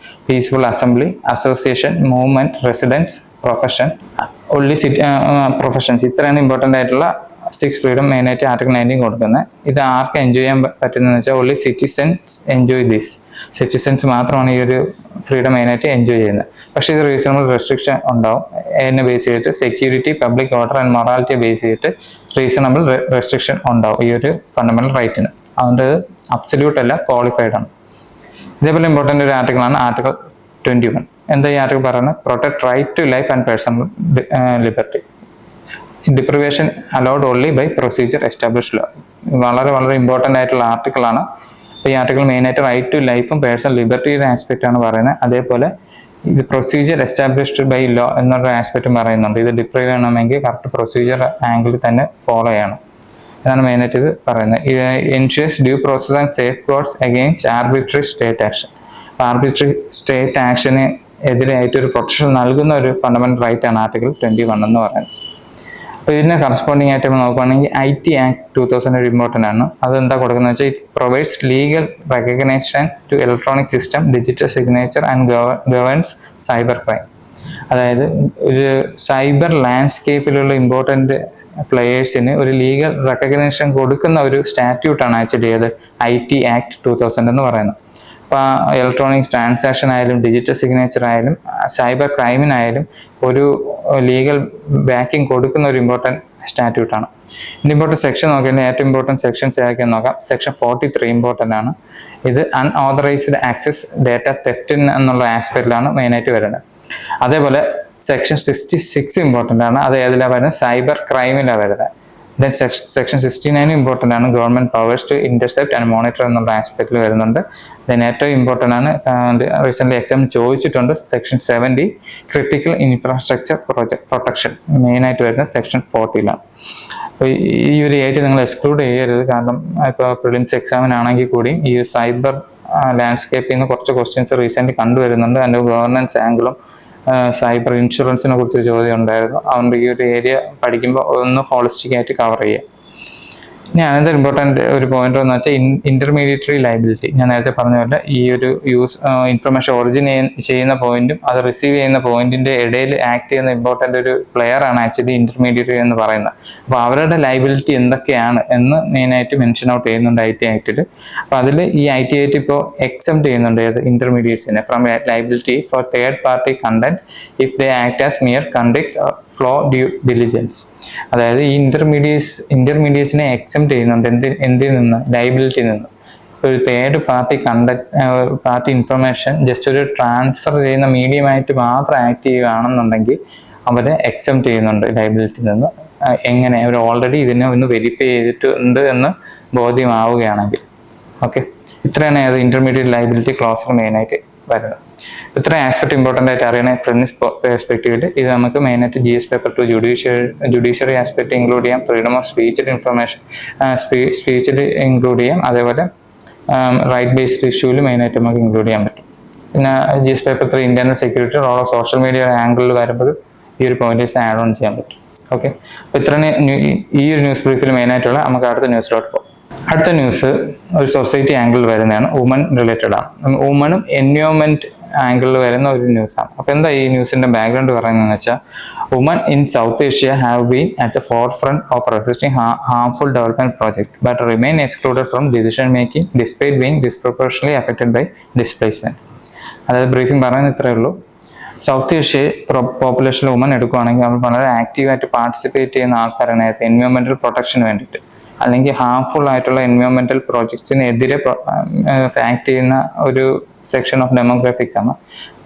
peaceful assembly, association, movement, residence, profession, professions. ഇത്രയാണ് ഇമ്പോർട്ടൻ്റ് ആയിട്ടുള്ള 6 ഫ്രീഡം മെയിനായിട്ട് Article 19 കൊടുക്കുന്നത്. ഇത് ആർക്ക് എൻജോയ് ചെയ്യാൻ പറ്റുന്നതെന്ന് വെച്ചാൽ only citizens enjoy this. Citizens മാത്രമാണ് ഈ ഒരു ഫ്രീഡം മെയിനായിട്ട് എൻജോയ് ചെയ്യുന്നത്. പക്ഷേ ഇത് റീസണബിൾ റെസ്ട്രിക്ഷൻ ഉണ്ടാവും. അതിനെ ബേസ് ചെയ്തിട്ട് സെക്യൂരിറ്റി, പബ്ലിക് ഓർഡർ ആൻഡ് മൊറാലിറ്റിയെ ബേസ് ചെയ്തിട്ട് റീസണബിൾ റെസ്ട്രിക്ഷൻ ഉണ്ടാവും ഈ ഒരു ഫണ്ടമെന്റൽ റൈറ്റിന്. അതുകൊണ്ട് അബ്സല്യൂട്ട് അല്ല, ക്വാളിഫൈഡ് ആണ്. ഇതേപോലെ ഇമ്പോർട്ടൻ്റ് ഒരു ആർട്ടിക്കിളാണ് Article 21. എന്താ ഈ ആർട്ടിക്കിൾ പറയുന്നത്? Protect right to life and personal liberty. Deprivation allowed only by procedure established law. വളരെ വളരെ ഇമ്പോർട്ടൻ്റ് ആയിട്ടുള്ള ആർട്ടിക്കിളാണ്. ഈ ആർട്ടിക്കിൾ മെയിനായിട്ട് റൈറ്റ് ടു ലൈഫും പേഴ്സണൽ ലിബർട്ടിയുടെ ആസ്പെക്റ്റ് ആണ് പറയുന്നത്. അതേപോലെ ഇത് പ്രൊസീജിയർ എസ്റ്റാബ്ലിഷ്ഡ് ബൈ ലോ എന്നൊരു ആസ്പെക്റ്റും പറയുന്നുണ്ട്. ഇത് ഡിപ്രൈവ് ചെയ്യണമെങ്കിൽ കറക്റ്റ് പ്രൊസീജിയർ ആംഗിളിൽ തന്നെ ഫോളോ ചെയ്യണം. ഇതാണ് മെയിനായിട്ട് ഇത് പറയുന്നത്. ഇത് ensures due process and safe guards against arbitrary state action. Arbitrary state action എതിരായിട്ട് ഒരു പ്രൊട്ടക്ഷൻ നൽകുന്ന ഒരു ഫണ്ടമെന്റൽ റൈറ്റ് ആണ് Article 21 എന്ന് പറയുന്നത്. അപ്പോൾ ഇതിനെ കറസ്പോണ്ടിങ് ആയിട്ട് നോക്കുകയാണെങ്കിൽ IT Act 2000 ഒരു ഇമ്പോർട്ടൻ്റ് ആണ്. അതെന്താ കൊടുക്കുന്നത് വെച്ചാൽ it provides legal recognition to electronic system, digital signature and governs cyber crime. അതായത് ഒരു സൈബർ ലാൻഡ്സ്കേപ്പിലുള്ള ഇമ്പോർട്ടൻ്റ് പ്ലെയേഴ്സിന് ഒരു ലീഗൽ റെക്കഗ്നേഷൻ കൊടുക്കുന്ന ഒരു സ്റ്റാറ്റ്യൂട്ടാണ് ആക്ച്വലി IT Act 2000 എന്ന് പറയുന്നത്. അപ്പോൾ ഇലക്ട്രോണിക് ട്രാൻസാക്ഷൻ ആയാലും ഡിജിറ്റൽ സിഗ്നേച്ചർ ആയാലും സൈബർ ക്രൈമിനായാലും ഒരു ലീഗൽ ബാക്കിംഗ് കൊടുക്കുന്ന ഒരു ഇമ്പോർട്ടൻറ്റ് സ്റ്റാറ്റ്യൂട്ടാണ്. ഇതിൻ്റെ ഇമ്പോർട്ടൻറ്റ് സെക്ഷൻ നോക്കിയാൽ ഏറ്റവും ഇമ്പോർട്ടൻറ്റ് സെക്ഷൻസ് ഏതൊക്കെയെന്ന് നോക്കാം. സെക്ഷൻ 43 ഇമ്പോർട്ടൻ്റ് ആണ്. ഇത് അൺഓതറൈസ്ഡ് ആക്സസ് ഡേറ്റ തെഫ്റ്റ് എന്നുള്ള ആസ്പെക്റ്റിലാണ് മെയിനായിട്ട് വരുന്നത്. അതേപോലെ സെക്ഷൻ 66 ഇമ്പോർട്ടൻ്റ് ആണ്. അത് ഏതിലാണ് വരുന്നത്? സൈബർ ക്രൈമിലാണ് വരുന്നത്. ദെൻ സെക്ഷൻ 69 ഇമ്പോർട്ടൻ്റ് ആണ്. Government powers to intercept and monitor എന്നുള്ള ആസ്പെക്റ്റിൽ വരുന്നുണ്ട്. ദെൻ ഏറ്റവും ഇമ്പോർട്ടൻ്റ് ആണ്, റീസെന്റ് എക്സാം ചോദിച്ചിട്ടുണ്ട്, സെക്ഷൻ 70 ക്രിട്ടിക്കൽ ഇൻഫ്രാസ്ട്രക്ചർ പ്രൊട്ടക്ഷൻ മെയിനായിട്ട് വരുന്നത് സെക്ഷൻ 40ലാണ്. അപ്പോൾ ഈ ഒരു ഏരിയ നിങ്ങൾ എക്സ്ക്ലൂഡ് ചെയ്യരുത്. കാരണം ഇപ്പോൾ പ്രിലിംസ് എക്സാമിനാണെങ്കിൽ കൂടി ഈ സൈബർ ലാൻഡ്സ്കേപ്പിൽ നിന്ന് കുറച്ച് ക്വസ്റ്റ്യൻസ് റീസെന്റ് കണ്ടുവരുന്നുണ്ട്. അതിൻ്റെ ഗവർണൻസ് ആംഗിളും സൈബർ ഇൻഷുറൻസിനെ കുറിച്ച് ചോദ്യം ഉണ്ടായിരുന്നു. അതുകൊണ്ട് ഈ ഒരു ഏരിയ പഠിക്കുമ്പോൾ ഒന്ന് ഹോളിസ്റ്റിക് ആയിട്ട് കവർ ചെയ്യുക. ഇനി അനന്തര ഇമ്പോർട്ടൻ്റ് ഒരു പോയിന്റ് എന്ന് വെച്ചാൽ ഇന്റർമീഡിയറ്ററി ലയബിലിറ്റി. ഞാൻ നേരത്തെ പറഞ്ഞ പോലെ ഈ ഒരു ഇൻഫർമേഷൻ ഒറിജിൻ ചെയ്യുന്ന പോയിന്റും അത് റിസീവ് ചെയ്യുന്ന പോയിന്റിന്റെ ഇടയിൽ ആക്ട് ചെയ്യുന്ന ഇമ്പോർട്ടൻ്റ് ഒരു പ്ലെയർ ആണ് ആക്ച്വലി ഇന്റർമീഡിയറ്ററി എന്ന് പറയുന്നത്. അപ്പോൾ അവരുടെ ലയബിലിറ്റി എന്തൊക്കെയാണ് എന്ന് മെയിനായിട്ട് മെൻഷൻ ഔട്ട് ചെയ്യുന്നുണ്ട് IT ആക്ടിൽ. അപ്പോൾ അതിൽ ഈ IT ആക്ട് ഇപ്പോൾ എക്സെപ്റ്റ് ചെയ്യുന്നുണ്ട് ഏത് ഇന്റർമീഡിയറ്റ്സിനെ from liability for third party content if they act as mere conducts follow due diligence. അതായത് ഈ ഇന്റർമീഡിയറ്റ്സിനെ എക്സെപ്റ്റ് ചെയ്യുന്നുണ്ട് എന്തിൽ നിന്ന്? ലയബിലിറ്റി നിന്ന്. ഒരു തേർഡ് പാർട്ടി ഇൻഫർമേഷൻ ജസ്റ്റ് ഒരു ട്രാൻസ്ഫർ ചെയ്യുന്ന മീഡിയമായിട്ട് മാത്രം ആക്ട് ചെയ്യുകയാണെന്നുണ്ടെങ്കിൽ അവരെ എക്സെപ്റ്റ് ചെയ്യുന്നുണ്ട് ലയബിലിറ്റി നിന്ന്. എങ്ങനെ? അവർ ഓൾറെഡി ഇതിനെ ഒന്ന് വെരിഫൈ ചെയ്തിട്ടുണ്ട് എന്ന് ബോധ്യമാവുകയാണെങ്കിൽ. ഓക്കെ, ഇത്രയാണ് അത് ഇന്റർമീഡിയറ്റ് ലയബിലിറ്റി ക്ലോസിൽ മെയിനായിട്ട് വരുന്നത്. ഇത്രയും ആസ്പെക്ട് ഇമ്പോർട്ടൻ്റ് ആയിട്ട് അറിയണ പ്രിലിംസ് പെർസ്പെക്റ്റീവിൽ ഇത് നമുക്ക് മെയിനായിട്ട് GS paper 2 judiciary aspect include ചെയ്യാം, ഫ്രീഡം ഓഫ് സ്പീച്ചിൽ ഇൻഫർമേഷൻ സ്പീച്ചിൽ ഇൻക്ലൂഡ് ചെയ്യാം, അതേപോലെ റൈറ്റ് ബേസ്ഡ് ഇഷ്യൂവിൽ മെയിനായിട്ട് നമുക്ക് ഇൻക്ലൂഡ് ചെയ്യാൻ പറ്റും. പിന്നെ GS paper 3 internal security, role of social media ആംഗിളിൽ വരുമ്പോൾ ഈ ഒരു പോയിന്റ്സ് ആഡ് ഓൺ ചെയ്യാൻ പറ്റും. ഓക്കെ, അപ്പോൾ ഇത്രയാണ് ഈ ഒരു ന്യൂസ് ബ്രീഫിൽ മെയിനായിട്ടുള്ള. നമുക്ക് അടുത്ത ന്യൂസിലോട്ട് പോകും. അടുത്ത ന്യൂസ് ഒരു സൊസൈറ്റി ആംഗിളിൽ വരുന്നതാണ്, വുമൺ റിലേറ്റഡ് ആണ്. വുമണും എൻവയോൺമെന്റ് ആംഗിളിൽ വരുന്ന ഒരു ന്യൂസാണ്. അപ്പോൾ എന്താ ഈ ന്യൂസിന്റെ ബാക്ക്ഗ്രൗണ്ട് പറയുന്നതെന്ന് വെച്ചാൽ, woman in South Asia have been at the forefront of resisting harmful development project but remain excluded from decision making despite being disproportionately affected by displacement. അതായത് ബ്രീഫിംഗ് പറയുന്നത് ഇത്രയേ ഉള്ളൂ. സൗത്ത് ഏഷ്യ പോപ്പുലേഷനിൽ വുമൺ എടുക്കുകയാണെങ്കിൽ അവർ വളരെ ആക്റ്റീവായിട്ട് participate ചെയ്യുന്ന ആൾക്കാരാണ് എൻവയോൺമെന്റൽ പ്രൊട്ടക്ഷന് വേണ്ടിയിട്ട്, അല്ലെങ്കിൽ ഹാർംഫുൾ ആയിട്ടുള്ള എൻവയോൺമെന്റൽ പ്രോജക്ട്സിനെതിരെ ആക്ട് ചെയ്യുന്ന ഒരു സെക്ഷൻ ഓഫ് ഡെമോഗ്രാഫിക്സ് ആണ്.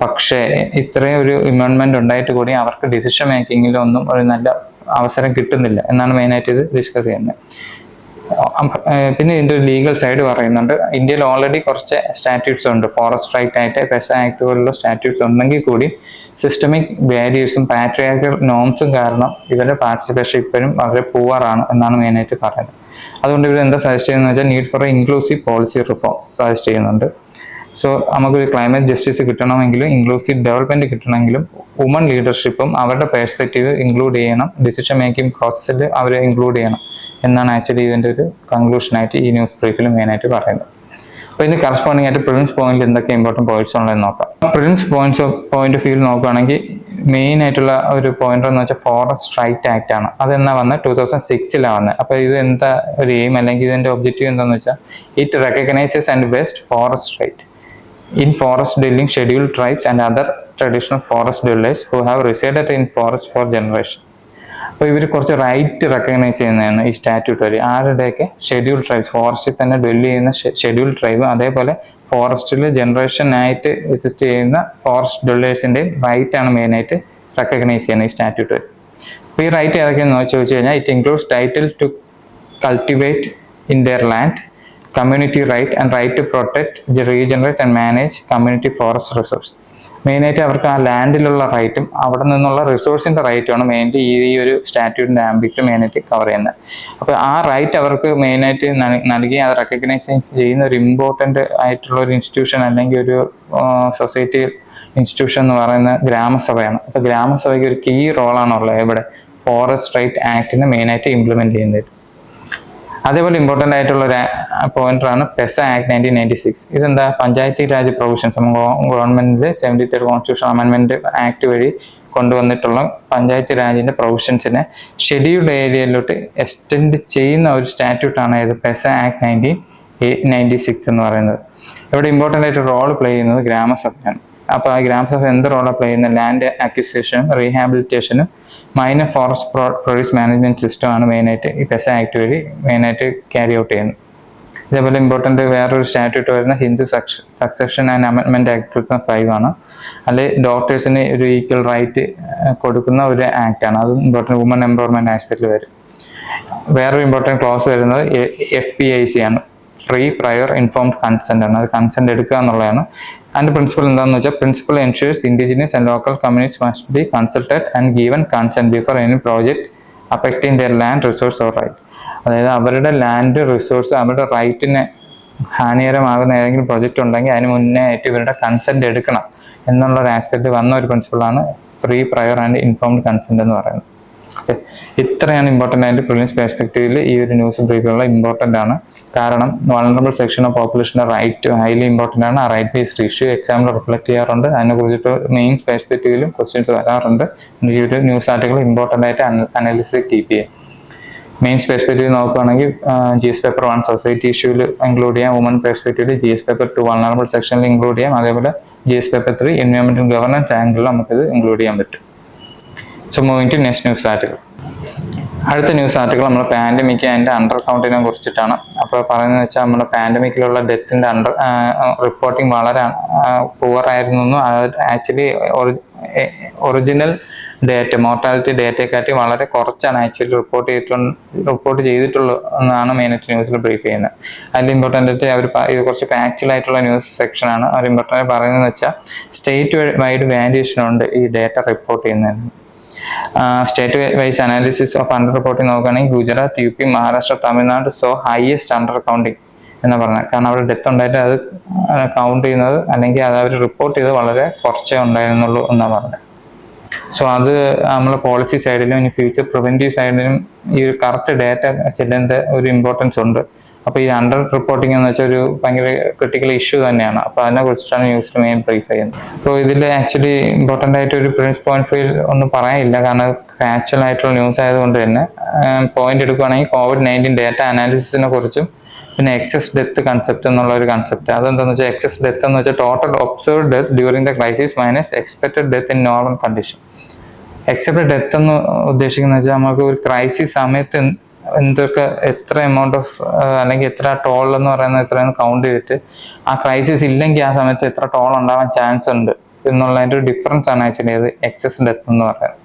പക്ഷേ ഇത്രയും ഒരു എൻവയോൺമെന്റ് ഉണ്ടായിട്ട് കൂടി അവർക്ക് ഡിസിഷൻ മേക്കിങ്ങിലൊന്നും ഒരു നല്ല അവസരം കിട്ടുന്നില്ല എന്നാണ് മെയിനായിട്ട് ഇത് ഡിസ്കസ് ചെയ്യുന്നത്. പിന്നെ ഇതിൻ്റെ ഒരു ലീഗൽ സൈഡ് പറയുന്നുണ്ട്. ഇന്ത്യയിൽ ഓൾറെഡി കുറച്ച് സ്റ്റാറ്റ്യൂട്ട്സ് ഉണ്ട്, ഫോറസ്റ്റ് റൈറ്റ് ആയിട്ട് പെസ ആക്ട് പോലുള്ള സ്റ്റാറ്റ്യൂട്ട്സ് ഉണ്ടെങ്കിൽ കൂടി സിസ്റ്റമിക് ബാരിയേഴ്സും പാട്രിയാർക്കൽ നോംസും കാരണം ഇവരുടെ പാർട്ടിസിപ്പേഷൻ ഇപ്പോഴും വളരെ പൂവറാണ് എന്നാണ് മെയിനായിട്ട് പറയുന്നത്. അതുകൊണ്ട് ഇവർ എന്താ സജസ്റ്റ് ചെയ്യുന്നത് വെച്ചാൽ need for inclusive policy reform suggest ചെയ്യുന്നുണ്ട്. സോ നമുക്കൊരു ക്ലൈമറ്റ് ജസ്റ്റിസ് കിട്ടണമെങ്കിലും ഇൻക്ലൂസീവ് ഡെവലപ്മെന്റ് കിട്ടണമെങ്കിലും വുമൺ ലീഡർഷിപ്പും അവരുടെ പെർസ്പെക്റ്റീവ് ഇൻക്ലൂഡ് ചെയ്യണം, ഡിസിഷൻ മേക്കിംഗ് പ്രോസസ്സിൽ അവരെ ഇൻക്ലൂഡ് ചെയ്യണം എന്നാണ് ആക്ച്വലി ഇതിൻ്റെ ഒരു കൺക്ലൂഷനായിട്ട് ഈ ന്യൂസ് ബ്രീഫിൽ മെയിനായിട്ട് പറയുന്നത്. അപ്പോൾ ഇതിന് കറസ്പോണ്ടിങ് ആയിട്ട് പ്രിലിംസ് പോയിന്റിൽ എന്തൊക്കെ ഇമ്പോർട്ടൻറ്റ് പോയിന്റ്സ് ഉള്ളതെന്ന് നോക്കാം. പ്രിലിംസ് പോയിന്റ് ഓഫ് വ്യൂ നോക്കുകയാണെങ്കിൽ മെയിൻ ആയിട്ടുള്ള ഒരു പോയിന്റ് എന്ന് വെച്ചാൽ ഫോറസ്റ്റ് റൈറ്റ് ആക്ട് ആണ്. അതെന്നാ വന്നത് 2006 വന്നത്. അപ്പോൾ ഇത് എന്താ ഒരു എയിം അല്ലെങ്കിൽ ഇതിന്റെ ഒബ്ജക്റ്റീവ് എന്താണെന്ന് വെച്ചാൽ it recognises and vest forest right in forest dwelling scheduled tribes and other traditional forest dwellers who have resided in forest for generation. അപ്പോൾ ഇവർ കുറച്ച് റൈറ്റ് റെക്കഗ്നൈസ് ചെയ്യുന്നതാണ് ഈ സ്റ്റാറ്റ്യൂട്ട് വഴി. ആരുടെയൊക്കെ? ഷെഡ്യൂൾഡ് ട്രൈബ്സ്, ഫോറസ്റ്റിൽ തന്നെ ഡ്വെല്ല് ചെയ്യുന്ന ഷെഡ്യൂൾഡ് ട്രൈബ്, അതേപോലെ ഫോറസ്റ്റിൽ ജനറേഷനായിട്ട് എക്സിസ്റ്റ് ചെയ്യുന്ന ഫോറസ്റ്റ് ഡ്വെല്ലേഴ്സിൻ്റെയും റൈറ്റ് ആണ് മെയിനായിട്ട് റെക്കഗ്നൈസ് ചെയ്യുന്നത് ഈ സ്റ്റാറ്റ്യൂട്ട് വഴി. അപ്പോൾ ഈ റൈറ്റ് ഏതൊക്കെയെന്ന് ചോദിച്ചു കഴിഞ്ഞാൽ it includes title to cultivate in their land, community right and right to protect, regenerate and manage community forest resource. മെയിനായിട്ട് അവർക്ക് ആ ലാൻഡിലുള്ള റൈറ്റും അവിടെ നിന്നുള്ള റിസോഴ്സിൻ്റെ റൈറ്റുമാണ് മെയിൻലി ഈ ഒരു സ്റ്റാറ്റ്യൂട്ടിൻ്റെ ആംബിറ്റ് മെയിനായിട്ട് കവർ ചെയ്യുന്നത്. അപ്പോൾ ആ റൈറ്റ് അവർക്ക് മെയിനായിട്ട് നൽകി അത് റെക്കഗ്നൈസ് ചെയ്യുന്ന ഒരു ഇമ്പോർട്ടൻ്റ് ആയിട്ടുള്ള ഒരു ഇൻസ്റ്റിറ്റ്യൂഷൻ അല്ലെങ്കിൽ ഒരു സൊസൈറ്റി ഇൻസ്റ്റിറ്റ്യൂഷൻ എന്ന് പറയുന്ന ഗ്രാമസഭയാണ്. അപ്പോൾ ഗ്രാമസഭയ്ക്ക് ഒരു കീ റോളാണുള്ളത് ഇവിടെ ഫോറസ്റ്റ് റൈറ്റ് ആക്ടിനെ മെയിനായിട്ട് ഇംപ്ലിമെൻറ്റ് ചെയ്യുന്നത്. അതേപോലെ ഇമ്പോർട്ടൻ്റ് ആയിട്ടുള്ള ഒരു പോയിന്റാണ് പെസ ആക്ട് 1996. ഇതെന്താ? പഞ്ചായത്തി രാജ് പ്രൊവിഷൻസ് ഗവൺമെന്റിന്റെ 73rd കോൺസ്റ്റിറ്റ്യൂഷൻ അമെൻമെന്റ് ആക്ട് വഴി കൊണ്ടുവന്നിട്ടുള്ള പഞ്ചായത്തി രാജിന്റെ പ്രൊവിഷൻസിനെ ഷെഡ്യൂൾഡ് ഏരിയയിലോട്ട് എക്സ്റ്റെൻഡ് ചെയ്യുന്ന ഒരു സ്റ്റാറ്റ്യൂട്ടാണ് ഇത് പെസ ആക്ട് 1996 എന്ന് പറയുന്നത്. ഇവിടെ ഇമ്പോർട്ടൻ്റ് ആയിട്ട് റോൾ പ്ലേ ചെയ്യുന്നത് ഗ്രാമസഭയാണ്. അപ്പോൾ ആ ഗ്രാമസഭ എന്ത് റോളാണ് പ്ലേ ചെയ്യുന്നത്? ലാൻഡ് അക്വിസിഷനും റീഹാബിലിറ്റേഷനും minor forest produce management system ആണ് മെയിനായിട്ട് ഈ പെസ ആക്ട് വഴി മെയിനായിട്ട് ക്യാരി ഔട്ട് ചെയ്യുന്നത്. ഇതേപോലെ ഇമ്പോർട്ടൻ്റ് വേറൊരു സ്റ്റാറ്റ്യൂട്ട് വരുന്ന ഹിന്ദു സക്സഷൻ ആൻഡ് അമെൻമെന്റ് ആക്ട് 2005 ആണ്. അതിൽ ഡോക്ടേഴ്സിന് ഒരു ഈക്വൽ റൈറ്റ് കൊടുക്കുന്ന ഒരു ആക്ട് ആണ്. അത് ഇമ്പോർട്ടൻ്റ് വുമൺ എംപവർമെന്റ് ആസ്പെക്റ്റിൽ വരും. വേറൊരു ഇമ്പോർട്ടൻ്റ് ക്ലോസ് വരുന്നത് FPIC ആണ്, ഫ്രീ പ്രയർ ഇൻഫോംഡ് കൺസെന്റ് ആണ്. അത് കൺസെന്റ് എടുക്കുക എന്നുള്ളതാണ്. അതിന്റെ പ്രിൻസിപ്പൽ എന്താണെന്ന് വെച്ചാൽ principle ensures indigenous and local communities must be consulted and given consent before any project affecting their land resource or right. അതായത് അവരുടെ ലാൻഡ് റിസോഴ്സ് അവരുടെ റൈറ്റിന് ഹാനികരമാകുന്ന ഏതെങ്കിലും പ്രൊജക്റ്റ് ഉണ്ടെങ്കിൽ അതിന് മുന്നേ ആയിട്ട് ഇവരുടെ കൺസെന്റ് എടുക്കണം എന്നുള്ള ഒരു ആസ്പെക്ട് വന്ന ഒരു പ്രിൻസിപ്പിളാണ് free prior and informed consent എന്ന് പറയുന്നത്. ഓക്കെ, ഇത്രയാണ് ഇമ്പോർട്ടൻ്റ് ആയിട്ട് പ്രിലിംസ് പെർസ്പെക്റ്റീവിൽ ഈ ഒരു ന്യൂസ് ബ്രീഫുള്ള ഇമ്പോർട്ടൻ്റ് ആണ്. കാരണം വൾണറബിൾ സെക്ഷൻ ഓഫ് പോപ്പുലേഷൻ്റെ റൈറ്റ് ഹൈലി ഇമ്പോർട്ടൻ്റ് ആണ്. ആ റൈറ്റ് ബേസ്ഡ് ഇഷ്യൂ എക്സാമിൽ റിഫ്ലക്ട് ചെയ്യാറുണ്ട്. അതിനെ കുറിച്ചിട്ട് മെയിൻസ് പെർസ്പെക്റ്റീവിലും ക്വസ്റ്റ്യൻസ് വരാറുണ്ട്. ഈ ഒരു ന്യൂസ് ആർട്ടിക്കിൾ ഇമ്പോർട്ടൻ്റ് ആയിട്ട് അനാലിസിസ് കീപ്പ് ചെയ്യാം. മെയിൻസ് പെർസ്പെക്റ്റീവ് നോക്കുകയാണെങ്കിൽ GS പേപ്പർ 1 സൊസൈറ്റി ഇഷ്യൂവിൽ ഇൻക്ലൂഡ് ചെയ്യാം. വുമൺ പെർസ്പെക്റ്റീവിൽ GS പേപ്പർ 2 വൾണറബിൾ സെക്ഷനിൽ ഇൻക്ലൂഡ് ചെയ്യാം. അതേപോലെ GS പേപ്പർ 3 എൻവയോൺമെന്റൽ ഗവർണൻസ് ആംഗിളിൽ നമുക്കിത് ഇൻക്ലൂഡ് ചെയ്യാൻ പറ്റും. So moving to next news article. അടുത്ത ന്യൂസ് ആർട്ടിക്കിൾ നമ്മൾ പാൻഡമിക് അതിൻ്റെ അണ്ടർ കൗണ്ടിനെ കുറിച്ചിട്ടാണ്. അപ്പോൾ പറയുന്നത് വെച്ചാൽ നമ്മുടെ പാൻഡമിക്കിലുള്ള ഡെത്തിൻ്റെ റിപ്പോർട്ടിംഗ് വളരെ പുവർ ആയിരുന്നു. അത് ആക്ച്വലി ഒറിജിനൽ ഡേറ്റ മോർട്ടാലിറ്റി ഡേറ്റയെക്കാട്ടി വളരെ കുറച്ചാണ് ആക്ച്വലി റിപ്പോർട്ട് ചെയ്തിട്ടുള്ളൂ എന്നാണ് മെയിനായിട്ട് ന്യൂസിൽ ബ്രീഫ് ചെയ്യുന്നത്. അതിൽ ഇമ്പോർട്ടൻ്റ് ആയിട്ട് അവർ ഇത് കുറച്ച് ഫാക്ച്വൽ ആയിട്ടുള്ള ന്യൂസ് സെക്ഷനാണ്. അവർ ഇമ്പോർട്ടൻ്റ് പറയുന്നത് വെച്ചാൽ സ്റ്റേറ്റ് വൈഡ് വാരിയേഷൻ ഉണ്ട് ഈ ഡേറ്റ റിപ്പോർട്ട് ചെയ്യുന്നതിന്. State wise analysis of under reporting നോക്കുകയാണെങ്കിൽ Gujarat, UP, Maharashtra, Tamil Nadu highest under counting എന്ന് പറഞ്ഞാൽ. കാരണം അവിടെ ഡെത്ത് ഉണ്ടായിട്ട് അത് കൗണ്ട് ചെയ്യുന്നത് അല്ലെങ്കിൽ അത് അവർ റിപ്പോർട്ട് ചെയ്ത് വളരെ കുറച്ചേ ഉണ്ടായിരുന്നുള്ളൂ എന്നാണ് പറഞ്ഞത്. സോ അത് നമ്മളെ പോളിസി സൈഡിലും ഇനി ഫ്യൂച്ചർ പ്രിവെന്റീവ് സൈഡിലും ഈ ഒരു കറക്റ്റ് ഡേറ്റ ചെല്ലേണ്ട ഒരു ഇമ്പോർട്ടൻസ് ഉണ്ട്. അപ്പോൾ ഈ അണ്ടർ റിപ്പോർട്ടിംഗ് എന്ന് വെച്ചാൽ ഒരു ഭയങ്കര ക്രിട്ടിക്കൽ ഇഷ്യൂ തന്നെയാണ്. അപ്പോൾ അതിനെ കുറിച്ചിട്ടാണ് ന്യൂസിൽ മെയിൻ ബ്രീഫ് ചെയ്യുന്നത്. അപ്പോൾ ഇതിൽ ആക്ച്വലി ഇമ്പോർട്ടൻ്റ് ആയിട്ട് ഒരു പ്രിൻസ് പോയിന്റ് ഫൈൽ ഒന്നും പറയാനില്ല. കാരണം ഫാക്ച്വൽ ആയിട്ടുള്ള ന്യൂസ് ആയതുകൊണ്ട് തന്നെ പോയിന്റ് എടുക്കുകയാണെങ്കിൽ COVID-19 ഡേറ്റ അനാലിസിസിനെ കുറിച്ചും പിന്നെ എക്സസ് ഡെത്ത് കൺസെപ്റ്റ് എന്നുള്ള ഒരു കൺസെപ്റ്റ്. അതെന്താണെന്ന് വെച്ചാൽ എക്സസ് ഡെത്ത് എന്ന് വെച്ചാൽ total observed death during the crisis minus expected death in normal condition. Except death എന്ന് ഉദ്ദേശിക്കുന്നത് വെച്ചാൽ നമുക്ക് ഒരു ക്രൈസിസ് സമയത്ത് എന്തൊക്കെ എത്ര എമൗണ്ട് ഓഫ് അല്ലെങ്കിൽ എത്ര ടോൾ എന്ന് പറയുന്നത് എത്രയെന്ന് കൗണ്ട് ചെയ്തിട്ട് ആ ക്രൈസിസ് ഇല്ലെങ്കിൽ ആ സമയത്ത് എത്ര ടോൾ ഉണ്ടാവാൻ ചാൻസ് ഉണ്ട് എന്നുള്ളതിൻ്റെ ഒരു ഡിഫറൻസ് ആണ് ആക്ച്വലി അത് എക്സസ് ഡെത്ത് എന്ന് പറയുന്നത്.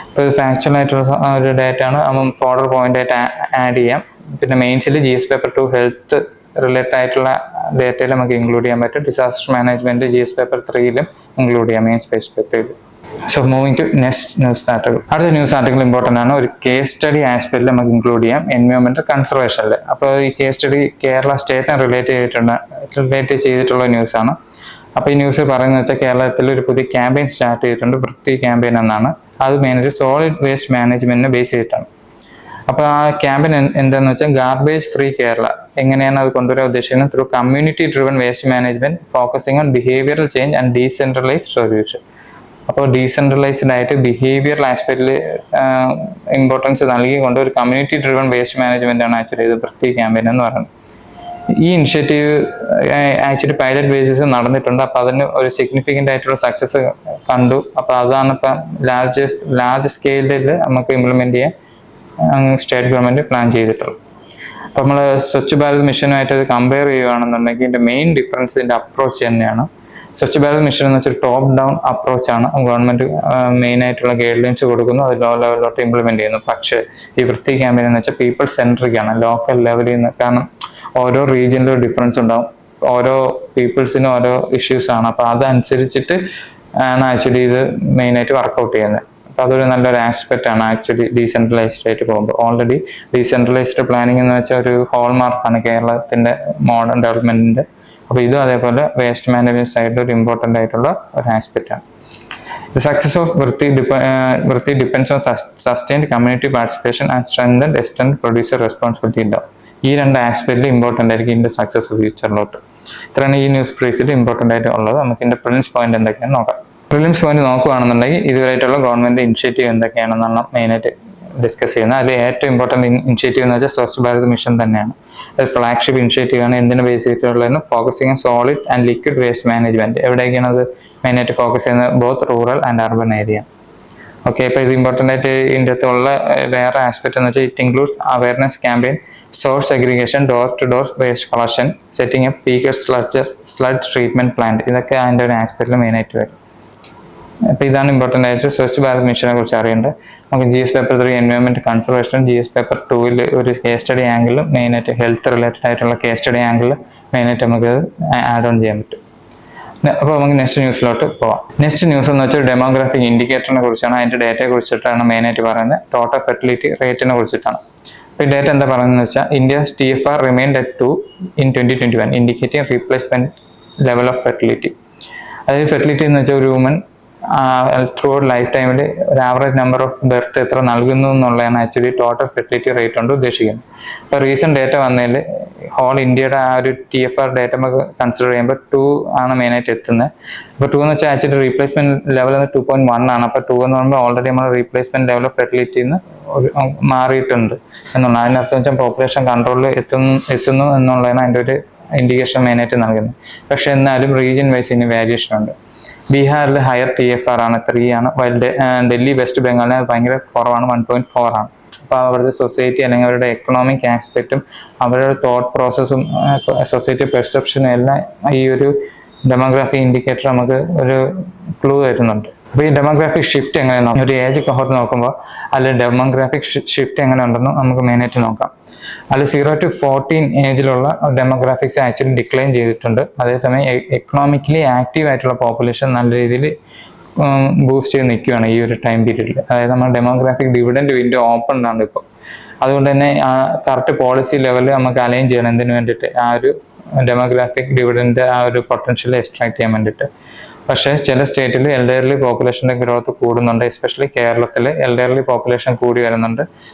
അപ്പോൾ ഇത് ഫാക്ച്വൽ ആയിട്ടുള്ള ഒരു ഡേറ്റ ആണ്. അപ്പം ഫോർഡർ പോയിന്റ് ആയിട്ട് ആഡ് ചെയ്യാം. പിന്നെ മെയിൻസിൽ GS പേപ്പർ 2 ഹെൽത്ത് റിലേറ്റഡ് ആയിട്ടുള്ള ഡേറ്റയിൽ നമുക്ക് ഇൻക്ലൂഡ് ചെയ്യാൻ പറ്റും. Disaster management GS paper 3 include ചെയ്യാം മെയിൻസ് പെർസ്പെക്റ്റീവിൽ. So moving to next news article. അടുത്ത ന്യൂസ് ആർട്ടിക്കിൾ ഇമ്പോർട്ടൻ്റ് ആണ്. ഒരു കേസ് സ്റ്റഡി ആസ്പെക്റ്റിൽ നമുക്ക് ഇൻക്ലൂഡ് ചെയ്യാം എൻവയോൺമെന്റൽ കൺസർവേഷനിൽ. അപ്പോൾ ഈ കേസ് സ്റ്റഡി കേരള സ്റ്റേറ്റിനെ റിലേറ്റ് ചെയ്തിട്ടുള്ള ന്യൂസ് ആണ്. അപ്പോൾ ഈ ന്യൂസ് പറയുന്നത് വെച്ചാൽ കേരളത്തിൽ ഒരു പുതിയ ക്യാമ്പയിൻ സ്റ്റാർട്ട് ചെയ്തിട്ടുണ്ട്, വൃത്തി ക്യാമ്പയിൻ എന്നാണ്. അത് മെയിനായിട്ട് സോളിഡ് വേസ്റ്റ് മാനേജ്മെന്റിനെ ബേസ് ചെയ്തിട്ടാണ്. അപ്പോൾ ആ ക്യാമ്പയിൻ എന്താണെന്ന് വെച്ചാൽ ഗാർബേജ് ഫ്രീ കേരള എങ്ങനെയാണ് അത് കൊണ്ടുവരാൻ ഉദ്ദേശിക്കുന്നത്? Through community driven waste management focusing on behavioural change and decentralised solution. അപ്പോൾ ഡീസെൻട്രലൈസ്ഡ് ആയിട്ട് ബിഹേവിയറൽ ആസ്പെക്റ്റിൽ ഇമ്പോർട്ടൻസ് നൽകിക്കൊണ്ട് ഒരു കമ്മ്യൂണിറ്റി ഡ്രിവൺ വേസ്റ്റ് മാനേജ്മെന്റ് ആണ് ആക്ച്വലി ഇത് വൃത്തി ക്യാമ്പയിൻ എന്ന് പറയുന്നത്. ഈ ഇനിഷ്യേറ്റീവ് ആക്ച്വലി പൈലറ്റ് ബേസിസ് നടന്നിട്ടുണ്ട്. അപ്പോൾ അതിന് ഒരു സിഗ്നിഫിക്കൻ്റ് ആയിട്ടുള്ള സക്സസ് കണ്ടു. അപ്പോൾ അതാണ് ഇപ്പം ലാർജ് സ്കെയിലിൽ നമുക്ക് ഇംപ്ലിമെന്റ് ചെയ്യാൻ സ്റ്റേറ്റ് ഗവൺമെന്റ് പ്ലാൻ ചെയ്തിട്ടുള്ളത്. അപ്പോൾ നമ്മൾ സ്വച്ഛ് ഭാരത് മിഷനുമായിട്ട് അത് കമ്പയർ ചെയ്യുകയാണെന്നുണ്ടെങ്കിൽ ഇതിൻ്റെ മെയിൻ ഡിഫറൻസ് ഇതിൻ്റെ അപ്രോച്ച് തന്നെയാണ്. സ്വച്ഛ് ഭാരത് മിഷൻ എന്ന് വെച്ചാൽ ടോപ്പ് ഡൗൺ അപ്രോച്ചാണ്. ഗവൺമെന്റ് മെയിൻ ആയിട്ടുള്ള ഗൈഡ് ലൈൻസ് കൊടുക്കുന്നു, അത് ലോ ലെവലിലോട്ട് ഇംപ്ലിമെന്റ് ചെയ്യുന്നു. പക്ഷേ ഈ വൃത്തി ക്യാമ്പയിൻ എന്ന് വെച്ചാൽ പീപ്പിൾ സെൻട്രിക് ആണ്, ലോക്കൽ ലെവലിൽ നിന്ന്. കാരണം ഓരോ റീജിയനിലും ഡിഫറൻസ് ഉണ്ടാവും, ഓരോ പീപ്പിൾസിനും ഓരോ ഇഷ്യൂസ് ആണ്. അപ്പോൾ അതനുസരിച്ചിട്ട് ആണ് ആക്ച്വലി ഇത് മെയിനായിട്ട് വർക്കൗട്ട് ചെയ്യുന്നത്. അപ്പോൾ അതൊരു നല്ലൊരു ആസ്പെക്റ്റ് ആണ് ആക്ച്വലി ഡീസെൻട്രലൈസ്ഡ് ആയിട്ട് പോകുമ്പോൾ. ഓൾറെഡി ഡീസെൻട്രലൈസ്ഡ് പ്ലാനിങ് എന്ന് വെച്ചാൽ ഒരു ഹോൾമാർക്കാണ് കേരളത്തിന്റെ മോഡേൺ ഡെവലപ്മെന്റിന്റെ. അപ്പോൾ ഇതും അതേപോലെ വേസ്റ്റ് മാനേജ്മെന്റ് സൈഡിൽ ഒരു ഇമ്പോർട്ടൻ്റ് ആയിട്ടുള്ള ഒരു ആസ്പെക്റ്റ് ആണ്. The success of Vritti depends on sustained community participation and strengthened extended producer responsibility law. ഈ രണ്ട് ആസ്പെക്റ്റിൽ ഇമ്പോർട്ടൻ്റ് ആയിരിക്കും ഇതിന്റെ സക്സസ് ഫ്യൂച്ചറിലോട്ട്. ഇത്രയാണ് ഈ ന്യൂസ് ബ്രീഫിൽ ഇമ്പോർട്ടൻ്റ് ആയിട്ട് ഉള്ളത്. നമുക്ക് ഇതിന്റെ പ്രിലിംസ് പോയിന്റ് എന്തൊക്കെയാണെന്ന് നോക്കാം. പ്രിലിംസ് പോയിന്റ് നോക്കുകയാണെന്നുണ്ടെങ്കിൽ ഇതുവരെയായിട്ടുള്ള ഗവൺമെന്റ് ഇനിഷ്യേറ്റീവ് എന്തൊക്കെയാണെന്നാണ് മെയിനായിട്ട് ഡിസ്കസ് ചെയ്യുന്നത്. അതിൽ ഏറ്റവും ഇമ്പോർട്ടൻ്റ് ഇനിഷ്യേറ്റീവ് എന്ന് വെച്ചാൽ സ്വച്ഛ് ഭാരത് മിഷൻ തന്നെയാണ്. അത് ഫ്ലാഗ്ഷിപ്പ് ഇനിഷ്യേറ്റീവ് ആണ്. എന്തിനു ബേസ് ചെയ്തിട്ടുള്ളതെന്ന് focusing solid and liquid waste management. എവിടേക്കാണ് അത് മെയിനായിട്ട് ഫോക്കസ് ചെയ്യുന്നത്? Both rural and urban area. Okay, ഇപ്പോൾ ഇത് ഇമ്പോർട്ടൻ്റ് ആയിട്ട് ഇതിൻ്റെ അകത്തുള്ള വേറെ ആസ്പെക്ട് എന്ന് വെച്ചാൽ it includes awareness campaign, source segregation, door to door waste collection, setting up faecal sludge treatment plant. ഇതൊക്കെ അതിൻ്റെ ഒരു ആസ്പെക്റ്റിൽ മെയിനായിട്ട് വരും. അപ്പോൾ ഇതാണ് ഇമ്പോർട്ടൻ്റ് ആയിട്ട് സ്വച്ഛ് ഭാരത് മിഷനെ കുറിച്ച് അറിയേണ്ടത്. നമുക്ക് GS paper 3 environment conservation, GS paper 2 ഒരു കേസ് സ്റ്റഡി ആംഗിളും മെയിനായിട്ട് ഹെൽത്ത് റിലേറ്റഡ് ആയിട്ടുള്ള കേസ് സ്റ്റഡി ആംഗിൾ മെയിനായിട്ട് നമുക്ക് ആഡ് ഓൺ ചെയ്യാൻ പറ്റും. അപ്പോൾ നമുക്ക് നെക്സ്റ്റ് ന്യൂസിലോട്ട് പോവാം. നെക്സ്റ്റ് ന്യൂസ് എന്ന് വെച്ചാൽ ഡെമോഗ്രാഫിക് ഇൻഡിക്കേറ്ററിനെ കുറിച്ചാണ്. അതിൻ്റെ ഡേറ്റയെ കുറിച്ചിട്ടാണ് മെയിനായിട്ട് പറയുന്നത്. ടോട്ടൽ ഫെർട്ടിലിറ്റി റേറ്റിനെ കുറിച്ചിട്ടാണ്. അപ്പോൾ ഈ ഡേറ്റ എന്താ പറയുന്നത് വെച്ചാൽ India's TFR remained at 2 in 2021 indicating replacement level of fertility. അതായത് ഫെർട്ടിലിറ്റി എന്ന് വെച്ചാൽ ഒരു വുമൻ ത്രൂ ലൈഫ് ടൈമിൽ ഒരു ആവറേജ് നമ്പർ ഓഫ് ബെർത്ത് എത്ര നൽകുന്നു എന്നുള്ളതാണ് ആക്ച്വലി ടോട്ടൽ ഫെർട്ടിലിറ്റി റേറ്റ് കൊണ്ട് ഉദ്ദേശിക്കുന്നത്. ഇപ്പോൾ റീസെന്റ് ഡേറ്റ വന്നതിൽ ഹോൾ ഇന്ത്യയുടെ ആ ഒരു TFR ഡേറ്റ നമുക്ക് കൺസിഡർ ചെയ്യുമ്പോൾ 2 ആണ് മെയിനായിട്ട് എത്തുന്നത്. അപ്പോൾ 2 എന്ന് വെച്ചാൽ ആക്ച്വലി റീപ്ലേസ്മെന്റ് ലെവൽ 2.1 ആണ്. അപ്പോൾ 2 എന്ന് പറയുമ്പോൾ ഓൾറെഡി നമ്മൾ റീപ്ലേസ്മെന്റ് ലെവൽ ഓഫ് ഫെർട്ടിലിറ്റിയിൽ നിന്ന് മാറിയിട്ടുണ്ട് എന്നുള്ള അതിനർത്ഥം വെച്ചാൽ പോപ്പുലേഷൻ കൺട്രോളിൽ എത്തുന്നു എന്നുള്ളതാണ് അതിൻ്റെ ഒരു ഇൻഡിക്കേഷൻ മെയിനായിട്ട് നൽകുന്നത്. പക്ഷെ എന്നാലും റീജിയൻ വൈസ് ഇനി വേരിയേഷൻ ഉണ്ട്. ബീഹാറിൽ ഹയർ TFR ആണ് 3 ആണ്, വൈൽ ഡൽഹി വെസ്റ്റ് ബംഗാളിന് ഭയങ്കര കുറവാണ് 1.4 ആണ്. അപ്പോൾ അവരുടെ സൊസൈറ്റി അല്ലെങ്കിൽ അവരുടെ എക്കണോമിക് ആസ്പെക്റ്റും അവരുടെ തോട്ട് പ്രോസസ്സും സൊസൈറ്റി പെർസെപ്ഷനും എല്ലാം ഈ ഒരു ഡെമോഗ്രാഫി ഇൻഡിക്കേറ്റർ നമുക്ക് ഒരു ക്ലൂ തരുന്നുണ്ട്. അപ്പോൾ ഈ ഡെമോഗ്രാഫിക് ഷിഫ്റ്റ് എങ്ങനെയാണ് ഒരു ഏജ് കഹോർട്ട് നോക്കുമ്പോൾ അതിൽ ഡെമോഗ്രാഫിക് ഷിഫ്റ്റ് എങ്ങനെ ഉണ്ടെന്ന് നമുക്ക് മെയിനായിട്ട് നോക്കാം. അതിൽ 0 to 14 ഏജിലുള്ള ഡെമോഗ്രാഫിക്സ് ആക്ച്വലി ഡിക്ലൈൻ ചെയ്തിട്ടുണ്ട്. അതേസമയം എക്കണോമിക്കലി ആക്റ്റീവ് ആയിട്ടുള്ള പോപ്പുലേഷൻ നല്ല രീതിയിൽ ബൂസ്റ്റ് ചെയ്ത് നിൽക്കുകയാണ് ഈ ഒരു ടൈം പീരീഡിൽ. അതായത് നമ്മൾ ഡെമോഗ്രാഫിക് ഡിവിഡൻഡ് വിൻഡോ ഓപ്പൺ ആണ് ഇപ്പോൾ. അതുകൊണ്ട് തന്നെ ആ കറക്റ്റ് പോളിസി ലെവലിൽ നമുക്ക് അലൈൻ ചെയ്യണം എന്തിനു വേണ്ടിയിട്ട് ആ ഒരു ഡെമോഗ്രാഫിക് ഡിവിഡൻഡ് ആ ഒരു പൊട്ടൻഷ്യൽ എക്സ്ട്രാക്ട് ചെയ്യാൻ വേണ്ടിയിട്ട്. പക്ഷേ ചില സ്റ്റേറ്റിൽ എൽഡർലി പോപ്പുലേഷൻ്റെ ഗ്രോത്ത് കൂടുന്നുണ്ട്. എസ്പെഷ്യലി കേരളത്തിൽ എൽഡർലി പോപ്പുലേഷൻ കൂടി വരുന്നുണ്ട്.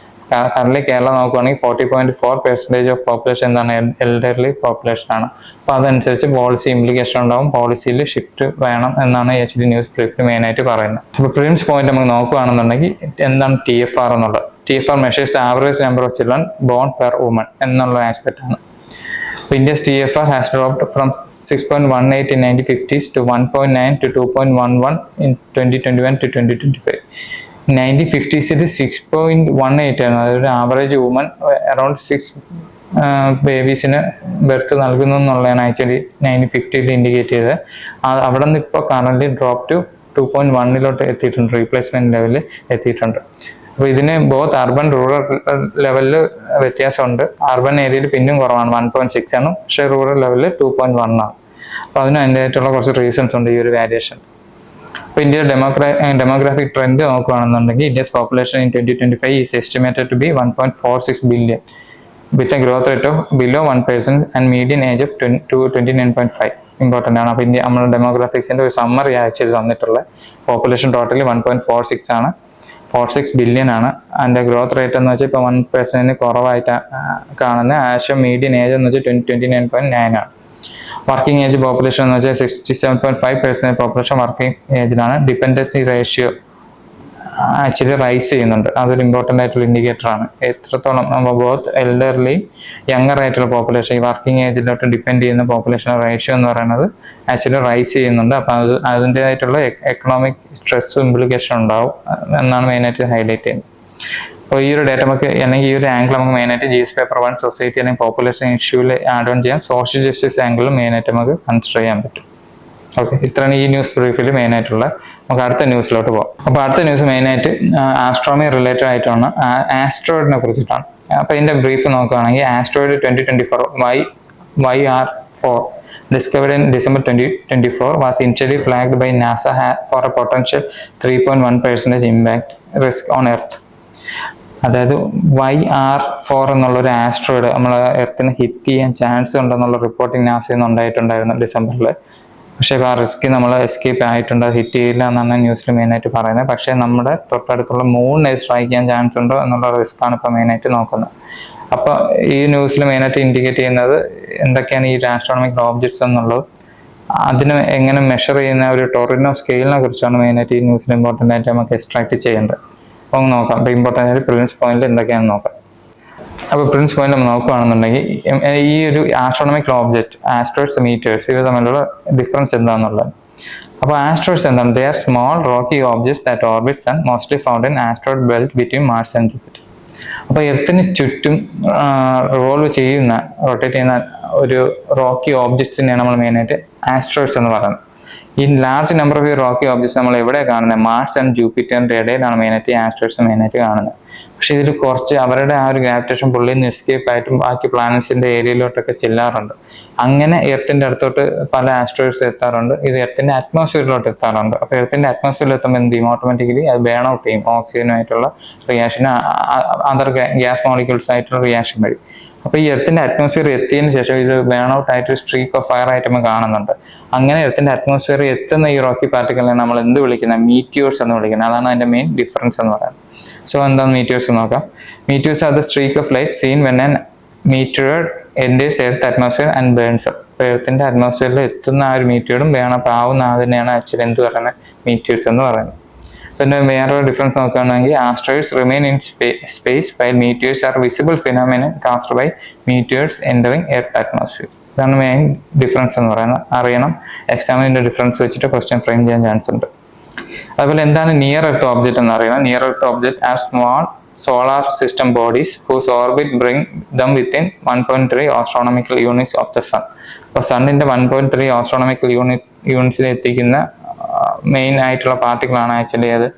കറന്റ് കേരളം നോക്കുകയാണെങ്കിൽ 40.4% ഓഫ് പോപ്പുലേഷൻ എന്താണ് എൽഡർലി പോപ്പുലേഷൻ ആണ്. അപ്പോൾ അതനുസരിച്ച് പോളിസി ഇംപ്ലിക്കേഷൻ ഉണ്ടാവും, പോളിസിയിൽ ഷിഫ്റ്റ് വേണം എന്നാണ് ആക്ച്വലി ന്യൂസ് ബ്രീഫിൽ മെയിനായിട്ട് പറയുന്നത്. അപ്പോൾ പ്രിലിംസ് പോയിന്റ് നമുക്ക് നോക്കുകയാണെന്നുണ്ടെങ്കിൽ എന്താണ് TFR എന്നുള്ളത്. TFR measures the average number of children bone per woman എന്നുള്ള ആസ്പെക്ട് ആണ്. India's TFR has dropped from 6.18 in 1950s to 1.9 to 2.11 in 2021 to 2025. 1950s 6.18 ആണ്. അതൊരു ആവറേജ് വുമൻ അറൌണ്ട് 6 ബേബീസിന് ബെർത്ത് നൽകുന്നു എന്നുള്ളതാണ് ആക്ച്വലി 1950 ഇൻഡിക്കേറ്റ് ചെയ്തത്. അവിടെ നിന്ന് ഇപ്പോൾ കറന്റ് ഡ്രോപ്പ് ടു 2.1 എത്തിയിട്ടുണ്ട്, റീപ്ലേസ്മെന്റ് ലെവലിൽ എത്തിയിട്ടുണ്ട്. അപ്പോൾ ഇതിന് ബോത്ത് അർബൻ റൂറൽ ലെവലിൽ വ്യത്യാസമുണ്ട്. അർബൻ ഏരിയയിൽ പിന്നെയും കുറവാണ് 1.6 ആണ്, പക്ഷേ റൂറൽ ലെവലിൽ 2.1 ആണ്. അപ്പോൾ അതിന് അതിൻ്റെതായിട്ടുള്ള കുറച്ച് റീസൺസ് ഉണ്ട് ഈ ഒരു വേരിയേഷൻ. അപ്പോൾ ഇന്ത്യയുടെ ഡെമോഗ്രാഫിക് ട്രെൻഡ് നോക്കുകയാണെന്നുണ്ടെങ്കിൽ India's population in 2025 is estimated to be 1.46 billion with a growth rate of below 1% and median age of 29.5. Important ആണ്. അപ്പോൾ ഇന്ത്യ നമ്മുടെ ഡെമോഗ്രാഫിക്സിൻ്റെ ഒരു സമ്മറി ആഴ്ചയിൽ തന്നിട്ടുള്ള പോപ്പുലേഷൻ ടോട്ടലി 1.46 ആണ്, 46 ബില്യൺ ആണ്. അതിൻ്റെ ഗ്രോത്ത് റേറ്റ് എന്ന് വെച്ചാൽ ഇപ്പോൾ 1% കുറവായിട്ട് കാണുന്നത്. ആക്ച്വൽ മീഡിയൻ ഏജ് എന്ന് വെച്ചാൽ 29.9 ആണ്. വർക്കിംഗ് ഏജ് പോപ്പുലേഷൻ എന്ന് വെച്ചാൽ 67.5% പോപ്പുലേഷൻ വർക്കിംഗ് ഏജിലാണ്. ഡിപ്പെൻഡൻസി റേഷ്യോ ആക്ച്വലി റൈസ് ചെയ്യുന്നുണ്ട്. അതൊരു ഇമ്പോർട്ടൻ്റ് ആയിട്ടുള്ള ഇൻഡിക്കേറ്റർ ആണ്. എത്രത്തോളം ബോത്ത് എൽഡർലി യങ്ങർ ആയിട്ടുള്ള പോപ്പുലേഷൻ ഈ വർക്കിംഗ് ഏജിലോട്ട് ഡിപ്പെൻഡ് ചെയ്യുന്ന പോപ്പുലേഷൻ റേഷ്യോ എന്ന് പറയുന്നത് ആക്ച്വലി റൈസ് ചെയ്യുന്നുണ്ട്. അപ്പോൾ അതിൻ്റെതായിട്ടുള്ള എക്കണോമിക് സ്ട്രെസ് ഇംപ്ലിക്കേഷൻ ഉണ്ടാവും എന്നാണ് മെയിനായിട്ട് ഹൈലൈറ്റ് ചെയ്യുന്നത്. അപ്പോൾ ഈ ഒരു ഡേറ്റ നമുക്ക് അല്ലെങ്കിൽ ഈ ഒരു ആംഗിൾ നമുക്ക് മെയിനായിട്ട് GS പേപ്പർ 1 സൊസൈറ്റി അല്ലെങ്കിൽ പോപ്പുലേഷൻ ഇഷ്യൂവിൽ ആഡ് ഓൺ ചെയ്യാം. സോഷ്യൽ ജസ്റ്റിസ് ആംഗിളും മെയിനായിട്ട് നമുക്ക് കൺസിഡർ ചെയ്യാൻ പറ്റും. ഓക്കെ, ഇത്രയാണ് ഈ ന്യൂസ് ബ്രീഫിൽ മെയിനായിട്ടുള്ള. നമുക്ക് അടുത്ത ന്യൂസിലോട്ട് പോകാം. അപ്പോൾ അടുത്ത ന്യൂസ് മെയിനായിട്ട് ആസ്ട്രോണമി റിലേറ്റഡ് ആയിട്ടാണ്, ആസ്ട്രോയിഡിനെ കുറിച്ചിട്ടാണ്. അപ്പോൾ ഇതിൻ്റെ ബ്രീഫ് നോക്കുകയാണെങ്കിൽ asteroid 2024 YR4 discovered in December 2024 was initially flagged by NASA for a potential 3.1% impact risk on Earth. അതായത് YR4 എന്നുള്ളൊരു ആസ്ട്രോയിഡ് നമ്മൾ എർത്തിനെ ഹിറ്റ് ചെയ്യാൻ ചാൻസ് ഉണ്ടെന്നുള്ള റിപ്പോർട്ടിംഗ് നാസയിൽ നിന്ന് ഉണ്ടായിട്ടുണ്ടായിരുന്നു ഡിസംബറിൽ. പക്ഷേ ആ റിസ്ക് നമ്മൾ എസ്കേപ്പ് ആയിട്ടുണ്ട്, ഹിറ്റ് ചെയ്യില്ല എന്നാണ് ന്യൂസിൽ മെയിനായിട്ട് പറയുന്നത്. പക്ഷേ നമ്മുടെ തൊട്ടടുത്തുള്ള മൂണിനെ സ്ട്രൈക്ക് ചെയ്യാൻ ചാൻസ് ഉണ്ടോ എന്നുള്ള റിസ്ക് ആണ് ഇപ്പോൾ മെയിനായിട്ട് നോക്കുന്നത്. അപ്പോൾ ഈ ന്യൂസിൽ മെയിനായിട്ട് ഇൻഡിക്കേറ്റ് ചെയ്യുന്നത് എന്തൊക്കെയാണ് ഈ ആസ്ട്രോണമിക്കൽ ഓബ്ജക്ട്സ് എന്നുള്ളത്, അതിന് എങ്ങനെ മെഷർ ചെയ്യുന്ന ഒരു ടോറിനോ സ്കെയിലിനെ കുറിച്ചാണ് മെയിനായിട്ട് ഈ ന്യൂസിൽ ഇമ്പോർട്ടൻ്റ് ആയിട്ട് നമുക്ക് എക്സ്ട്രാക്ട് ചെയ്യേണ്ടത്. അപ്പോൾ നോക്കാം. അപ്പോൾ ഇമ്പോർട്ടൻ്റ് ആയിട്ട് പ്രിലിംസ് പോയിന്റിൽ എന്തൊക്കെയാണെന്ന് നോക്കാം. അപ്പോൾ പ്രിലിംസ് പോയിന്റ് നമ്മൾ നോക്കുകയാണെന്നുണ്ടെങ്കിൽ ഈ ഒരു ആസ്ട്രോണമിക്കൽ ഓബ്ജക്റ്റ് ആസ്ട്രോയിഡ്സ് മീറ്റേഴ്സ് ഇവ തമ്മിലുള്ള ഡിഫറൻസ് എന്താണെന്നുള്ളത്. അപ്പോൾ ആസ്ട്രോയിഡ്സ് എന്താണ്? They are small rocky objects that orbit sun, mostly found in asteroid belt between Mars and Jupiter. അപ്പോൾ എർത്തിന് ചുറ്റും റോട്ടേറ്റ് ചെയ്യുന്ന ഒരു റോക്കി ഓബ്ജക്ട്സിനെയാണ് നമ്മൾ മെയിനായിട്ട് ആസ്ട്രോയിഡ്സ് എന്ന് പറയുന്നത്. ഈ ലാർജ് നമ്പർ ഓഫ് ഈ റോക്കി ഓബ്ജക്ട്സ് നമ്മൾ എവിടെ കാണുന്നത്? മാർസ് ആൻഡ് ജൂപ്പിറ്ററിന്റെ ഇടയിലാണ് മെയിനായിട്ട് ഈ ആസ്ട്രോയിഡ്സ് മെയിനായിട്ട് കാണുന്നത്. പക്ഷെ ഇതിൽ കുറച്ച് അവരുടെ ആ ഒരു ഗ്രാവിറ്റേഷൻ പുള്ളിൽ നിന്ന് എസ്കേപ്പ് ആയിട്ടും ബാക്കി പ്ലാനറ്റ്സിന്റെ ഏരിയയിലോട്ടൊക്കെ ചെല്ലാറുണ്ട്. അങ്ങനെ എർത്തിന്റെ അടുത്തോട്ട് പല ആസ്ട്രോയിഡ്സ് എത്താറുണ്ട്. ഇത് എർത്തിന്റെ അറ്റ്മോസ്ഫിയറിലോട്ട് എത്താറുണ്ട്. അപ്പോൾ എർത്തിന്റെ അറ്റ്മോസ്ഫിയറിൽ എത്തുമ്പോൾ എന്ത് ചെയ്യും? ഓട്ടോമാറ്റിക്കലി അത് ബേൺ ഔട്ട് ചെയ്യും. ഓക്സിജനുമായിട്ടുള്ള റിയാക്ഷൻ, അതർ ഗ്യാസ് മോളിക്യൂൾസ് ആയിട്ടുള്ള റിയാക്ഷൻ വഴി. അപ്പോൾ ഈ എർത്തിന്റെ അറ്റ്മോസ്ഫിയർ എത്തിയതിനു ശേഷം ഇത് ബേൺ ഔട്ട് ആയിട്ട് സ്ട്രീക്ക് ഓഫ് ഫയർ ആയിട്ട് നമ്മൾ കാണുന്നുണ്ട്. അങ്ങനെ എർത്തിന്റെ അറ്റ്മോസ്ഫിയർ എത്തുന്ന ഈ റോക്കി പാർട്ടിക്കിളിനെ നമ്മൾ എന്ത് വിളിക്കുന്നത്? മീറ്റിയോർസ് എന്ന് വിളിക്കുന്നത്. അതാണ് അതിന്റെ മെയിൻ ഡിഫറൻസ് എന്ന് പറയുന്നത്. സോ എന്താണ് മീറ്റിയോർസ് നോക്കാം. Meteors are the streak of light seen when an meteor enters earth atmosphere and burns up. അപ്പോൾ എർത്തിന്റെ അറ്റ്മോസ്ഫിയറിൽ എത്തുന്ന ആ ഒരു മീറ്റിയോറും ബേൺ അപ്പ് ആവുന്ന അതിനെയാണ് ആക്ച്വലി എന്ത് പറയുന്നത്? മീറ്റിയോർസ് എന്ന് പറയുന്നത്. പിന്നെ വേറൊരു ഡിഫറൻസ് നോക്കുകയാണെങ്കിൽ asteroids remain in space while meteors are visible phenomenon caused by meteors entering earth atmosphere. ഇതാണ് മെയിൻ ഡിഫറൻസ് എന്ന് പറയുന്നത്. അറിയണം, എക്സാമിൻ്റെ ഡിഫറൻസ് വെച്ചിട്ട് ക്വസ്റ്റ്യൻ ഫ്രെയിം ചെയ്യാൻ ചാൻസ് ഉണ്ട്. അതുപോലെ എന്താണ് നിയർ എർത്ത് ഓബ്ജക്റ്റ് എന്ന് അറിയണം. Near earth object are small solar system bodies whose orbit bring them within 1.3 astronomical units of the sun. അപ്പോൾ സണ്ണിന്റെ 1.3 astronomical യൂണിറ്റ്സിൽ എത്തിക്കുന്ന മെയിൻ ആയിട്ടുള്ള പാർട്ടിക്കിളാണ് ആക്ച്വലി അത്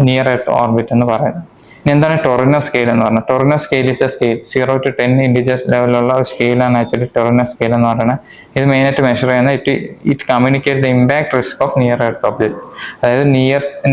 നിയർ എർത്ത് ഓർബിറ്റ് എന്ന് പറയുന്നത്. ഇനി എന്താണ് ടൊറിനോ സ്കെയിൽ എന്ന് പറയുന്നത്? Torino scale is A scale 0 to 10 integers ലെവലിലുള്ള ഒരു സ്കെയിലാണ് ആക്ച്വലി ടൊറിനോ സ്കെയിൽ എന്ന് പറയുന്നത്. ഇത് മെയിനായിട്ട് മെഷർ ചെയ്യുന്നത് it communicate the impact risk of near earth object. അതായത്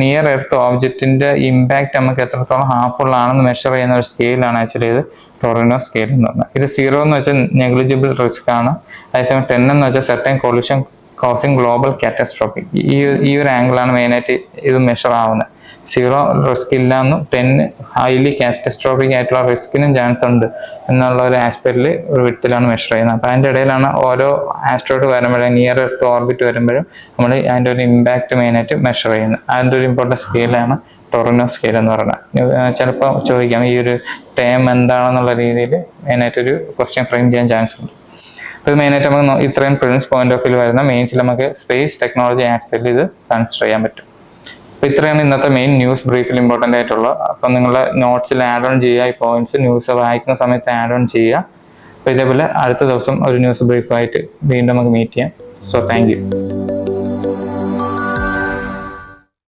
നിയർ എർത്ത് ഓബ്ജക്റ്റിന്റെ ഇമ്പാക്ട് നമുക്ക് എത്രത്തോളം ഹാർംഫുൾ ആണെന്ന് മെഷർ ചെയ്യുന്ന ഒരു സ്കെയിലാണ് ആക്ച്വലി ഇത് ടൊറിനോ സ്കെയിൽ എന്ന് പറയുന്നത്. ഇത് 0 എന്ന് വെച്ചാൽ നെഗ്ലിജിബിൾ റിസ്ക് ആണ്. അതേസമയം 10 എന്ന് വെച്ചാൽ certain collision causing global catastrophe. ഈ ഒരു ആംഗിളാണ് മെയിനായിട്ട് ഇത് മെഷർ ആവുന്നത്. 0 റിസ്ക് ഇല്ല എന്നും 10 ഹൈലി കാറ്റസ്ട്രോഫിക് ആയിട്ടുള്ള റിസ്കിനും ചാൻസ് ഉണ്ട് എന്നുള്ള ഒരു ആസ്പെക്റ്റിൽ ഒരു വിധത്തിലാണ് മെഷർ ചെയ്യുന്നത്. അപ്പോൾ അതിൻ്റെ ഇടയിലാണ് ഓരോ ആസ്ട്രോയിഡ് വരുമ്പോഴും നിയർ എർത്ത് ഓർബിറ്റ് വരുമ്പോഴും നമ്മൾ അതിൻ്റെ ഒരു ഇമ്പാക്ട് മെയിനായിട്ട് മെഷർ ചെയ്യുന്നത്. അതിൻ്റെ ഒരു ഇമ്പോർട്ടൻറ്റ് സ്കെയിലാണ് ടൊറിനോ സ്കെയിൽ എന്ന് പറയുന്നത്. ചിലപ്പോൾ ചോദിക്കാം ഈ ഒരു ടേം എന്താണെന്നുള്ള രീതിയിൽ മെയിനായിട്ടൊരു ക്വസ്റ്റ്യൻ ഫ്രെയിം ചെയ്യാൻ ചാൻസ് ഉണ്ട്. അപ്പോൾ മെയിനായിട്ട് നമുക്ക് ഇത്രയും പ്രിലിംസ് പോയിന്റ് ഓഫ് വ്യൂ വരുന്ന മെയിൻസിൽ നമുക്ക് സ്പേസ് ടെക്നോളജി ആസ്പെക്റ്റിൽ ഇത് കൺസിഡർ ചെയ്യാൻ പറ്റും. അപ്പോൾ ഇത്രയാണ് ഇന്നത്തെ മെയിൻ ന്യൂസ് ബ്രീഫിൽ ഇമ്പോർട്ടൻ്റ് ആയിട്ടുള്ളത്. അപ്പോൾ നിങ്ങളുടെ നോട്ട്സിൽ ആഡ് ഓൺ ചെയ്യുക, ഈ പോയിന്റ്സ് ന്യൂസ് വായിക്കുന്ന സമയത്ത് ആഡ് ഓൺ ചെയ്യുക. അപ്പോൾ ഇതേപോലെ അടുത്ത ദിവസം ഒരു ന്യൂസ് ബ്രീഫായിട്ട് വീണ്ടും നമുക്ക് മീറ്റ് ചെയ്യാം. So thank you.